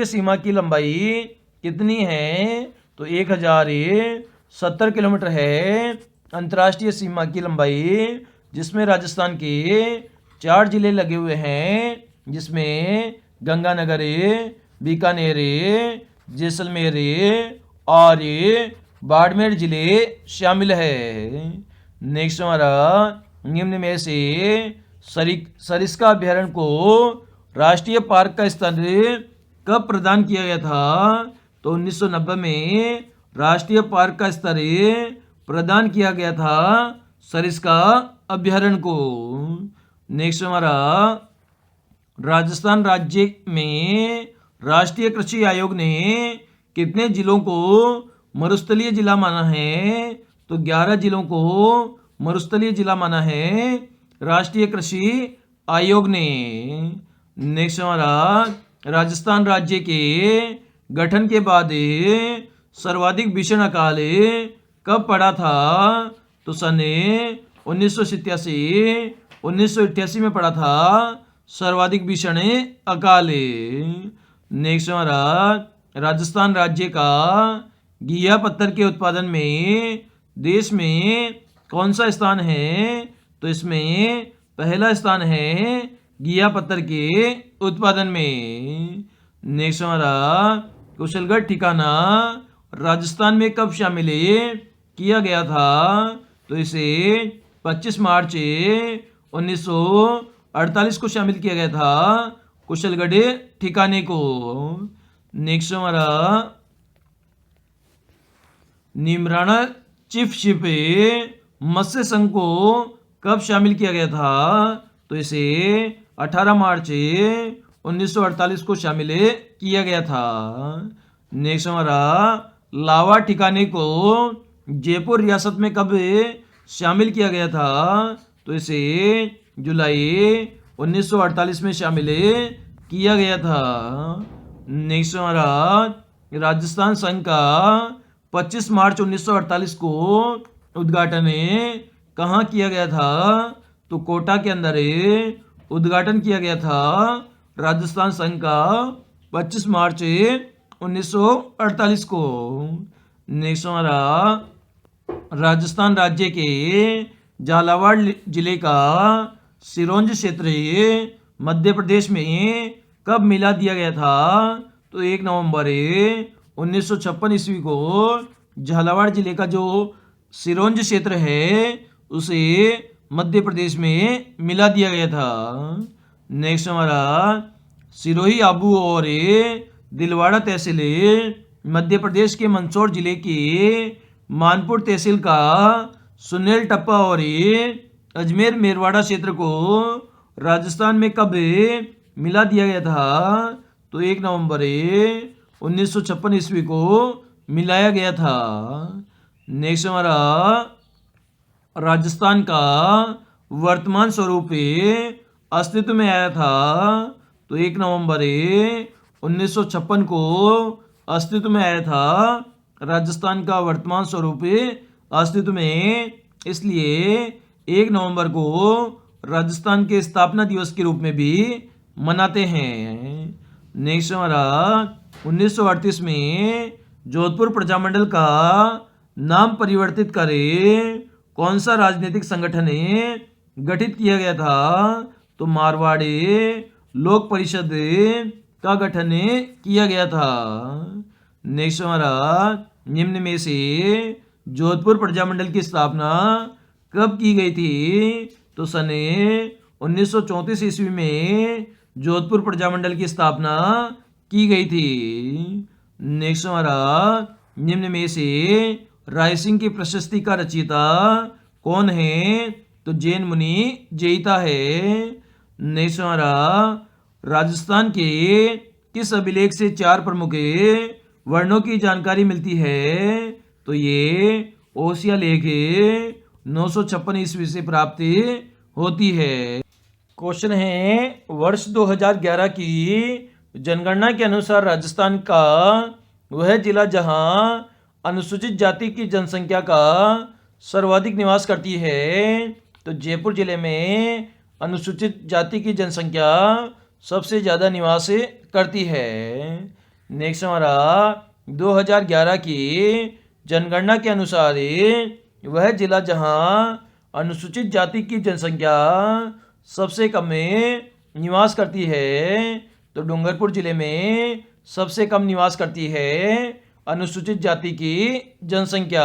सीमा की लंबाई कितनी है? तो 1070 किलोमीटर है अंतर्राष्ट्रीय सीमा की लंबाई, जिसमें राजस्थान के 4 जिले लगे हुए हैं, जिसमें गंगानगर, बीकानेर, जैसलमेर और बाड़मेर जिले शामिल है। नेक्स्ट हमारा निम्न में से सरिस्का अभ्यारण्य को राष्ट्रीय पार्क का स्तर कब प्रदान किया गया था? तो 1990 में राष्ट्रीय पार्क का स्तर प्रदान किया गया था सरिस्का अभ्यारण्य को। नेक्स्ट हमारा राजस्थान राज्य में राष्ट्रीय कृषि आयोग ने कितने जिलों को मरुस्थलीय जिला माना है? तो 11 जिलों को मरुस्थलीय जिला माना है राष्ट्रीय कृषि आयोग ने। नेक्स्ट हमारा राजस्थान राज्य के गठन के बाद सर्वाधिक भीषण अकाल कब पड़ा था? तो सन 1987 में पड़ा था सर्वाधिक भीषण अकाल। नेक्स्ट हमारा राजस्थान राज्य का घिया पत्थर के उत्पादन में देश में कौन सा स्थान है? तो इसमें पहला स्थान है घिया पत्थर के उत्पादन में। नेक्स्ट हमारा कुशलगढ़ ठिकाना राजस्थान में कब शामिल किया गया था? तो इसे 25 मार्च 1948 को शामिल किया गया था कुशलगढ़ ठिकाने को। नेक्स्ट हमारा निमराना चीफ शिप मत्स्य संघ को कब शामिल किया गया था? तो इसे 18 मार्च 1948 को शामिल किया गया था। नेक्स्ट हमारा लावा ठिकाने को जयपुर रियासत में कब शामिल किया गया था? तो इसे जुलाई 1948 में शामिल किया गया था। नेक्स्ट हमारा राजस्थान संघ का 25 मार्च 1948 को उद्घाटन कहाँ किया गया था? तो कोटा के अंदर उद्घाटन किया गया था राजस्थान संघ का 25 मार्च 1948 को। नेक्स्ट हमारा राजस्थान राज्य के झालावाड़ जिले का सिरोंज क्षेत्र मध्य प्रदेश में कब मिला दिया गया था? तो 1 नवंबर 1956 ईस्वी को झालावाड़ जिले का जो सिरोंज क्षेत्र है उसे मध्य प्रदेश में मिला दिया गया था। नेक्स्ट हमारा सिरोही आबू और दिलवाड़ा तहसील मध्य प्रदेश के मंदसौर जिले की मानपुर तहसील का सुनील टप्पा और अजमेर मेरवाड़ा क्षेत्र को राजस्थान में कब मिला दिया गया था? तो 1 नवंबर 1956 ईस्वी को मिलाया गया था। नेक्स्ट हमारा राजस्थान का वर्तमान स्वरूप अस्तित्व में आया था। तो 1 नवंबर 1956 को अस्तित्व में आया था राजस्थान का वर्तमान स्वरूप अस्तित्व में, इसलिए 1 नवंबर को राजस्थान के स्थापना दिवस के रूप में भी मनाते हैं। नेक्स्ट हमारा 1938 में जोधपुर प्रजामंडल का नाम परिवर्तित करे कौन सा राजनीतिक संगठन गठित किया गया था? तो मारवाड़ी लोक परिषद का गठन किया गया था। नेक्स्ट हमारा निम्न में से जोधपुर प्रजामंडल की स्थापना कब की गई थी? तो सन 1934 ईस्वी में जोधपुर प्रजामंडल की स्थापना की गई थी। नेक्स्ट हमारा निम्न में से रायसिंह की प्रशस्ति का रचयिता कौन है? तो जैन मुनि जयिता है। नेक्स्ट हमारा राजस्थान के किस अभिलेख से 4 प्रमुख वर्णों की जानकारी मिलती है? तो ये ओसिया लेख 956 ईस्वी से प्राप्त होती है। क्वेश्चन है, वर्ष 2011 की जनगणना के अनुसार राजस्थान का वह जिला जहां अनुसूचित जाति की जनसंख्या का सर्वाधिक निवास करती है। तो जयपुर जिले में अनुसूचित जाति की जनसंख्या सबसे ज़्यादा निवास करती है। नेक्स्ट हमारा 2011 की जनगणना के अनुसार वह जिला जहां अनुसूचित जाति की जनसंख्या सबसे कम में निवास करती है। तो डूंगरपुर जिले में सबसे कम निवास करती है अनुसूचित जाति की जनसंख्या।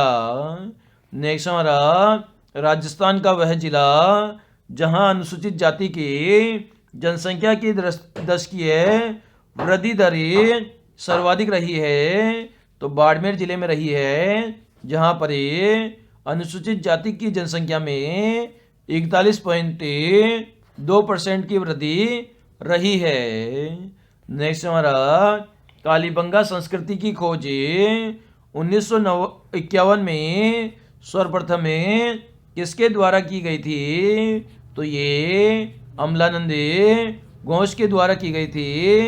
नेक्स्ट हमारा राजस्थान का वह जिला जहां अनुसूचित जाति की जनसंख्या की दशकीय वृद्धि दर सर्वाधिक रही है। तो बाड़मेर जिले में रही है, जहां पर अनुसूचित जाति की जनसंख्या में 41.2% की वृद्धि रही है। नेक्स्ट हमारा कालीबंगा संस्कृति की खोज 1951 में सर्वप्रथम किसके द्वारा की गई थी? तो ये अमलानंद घोष के द्वारा की गई थी।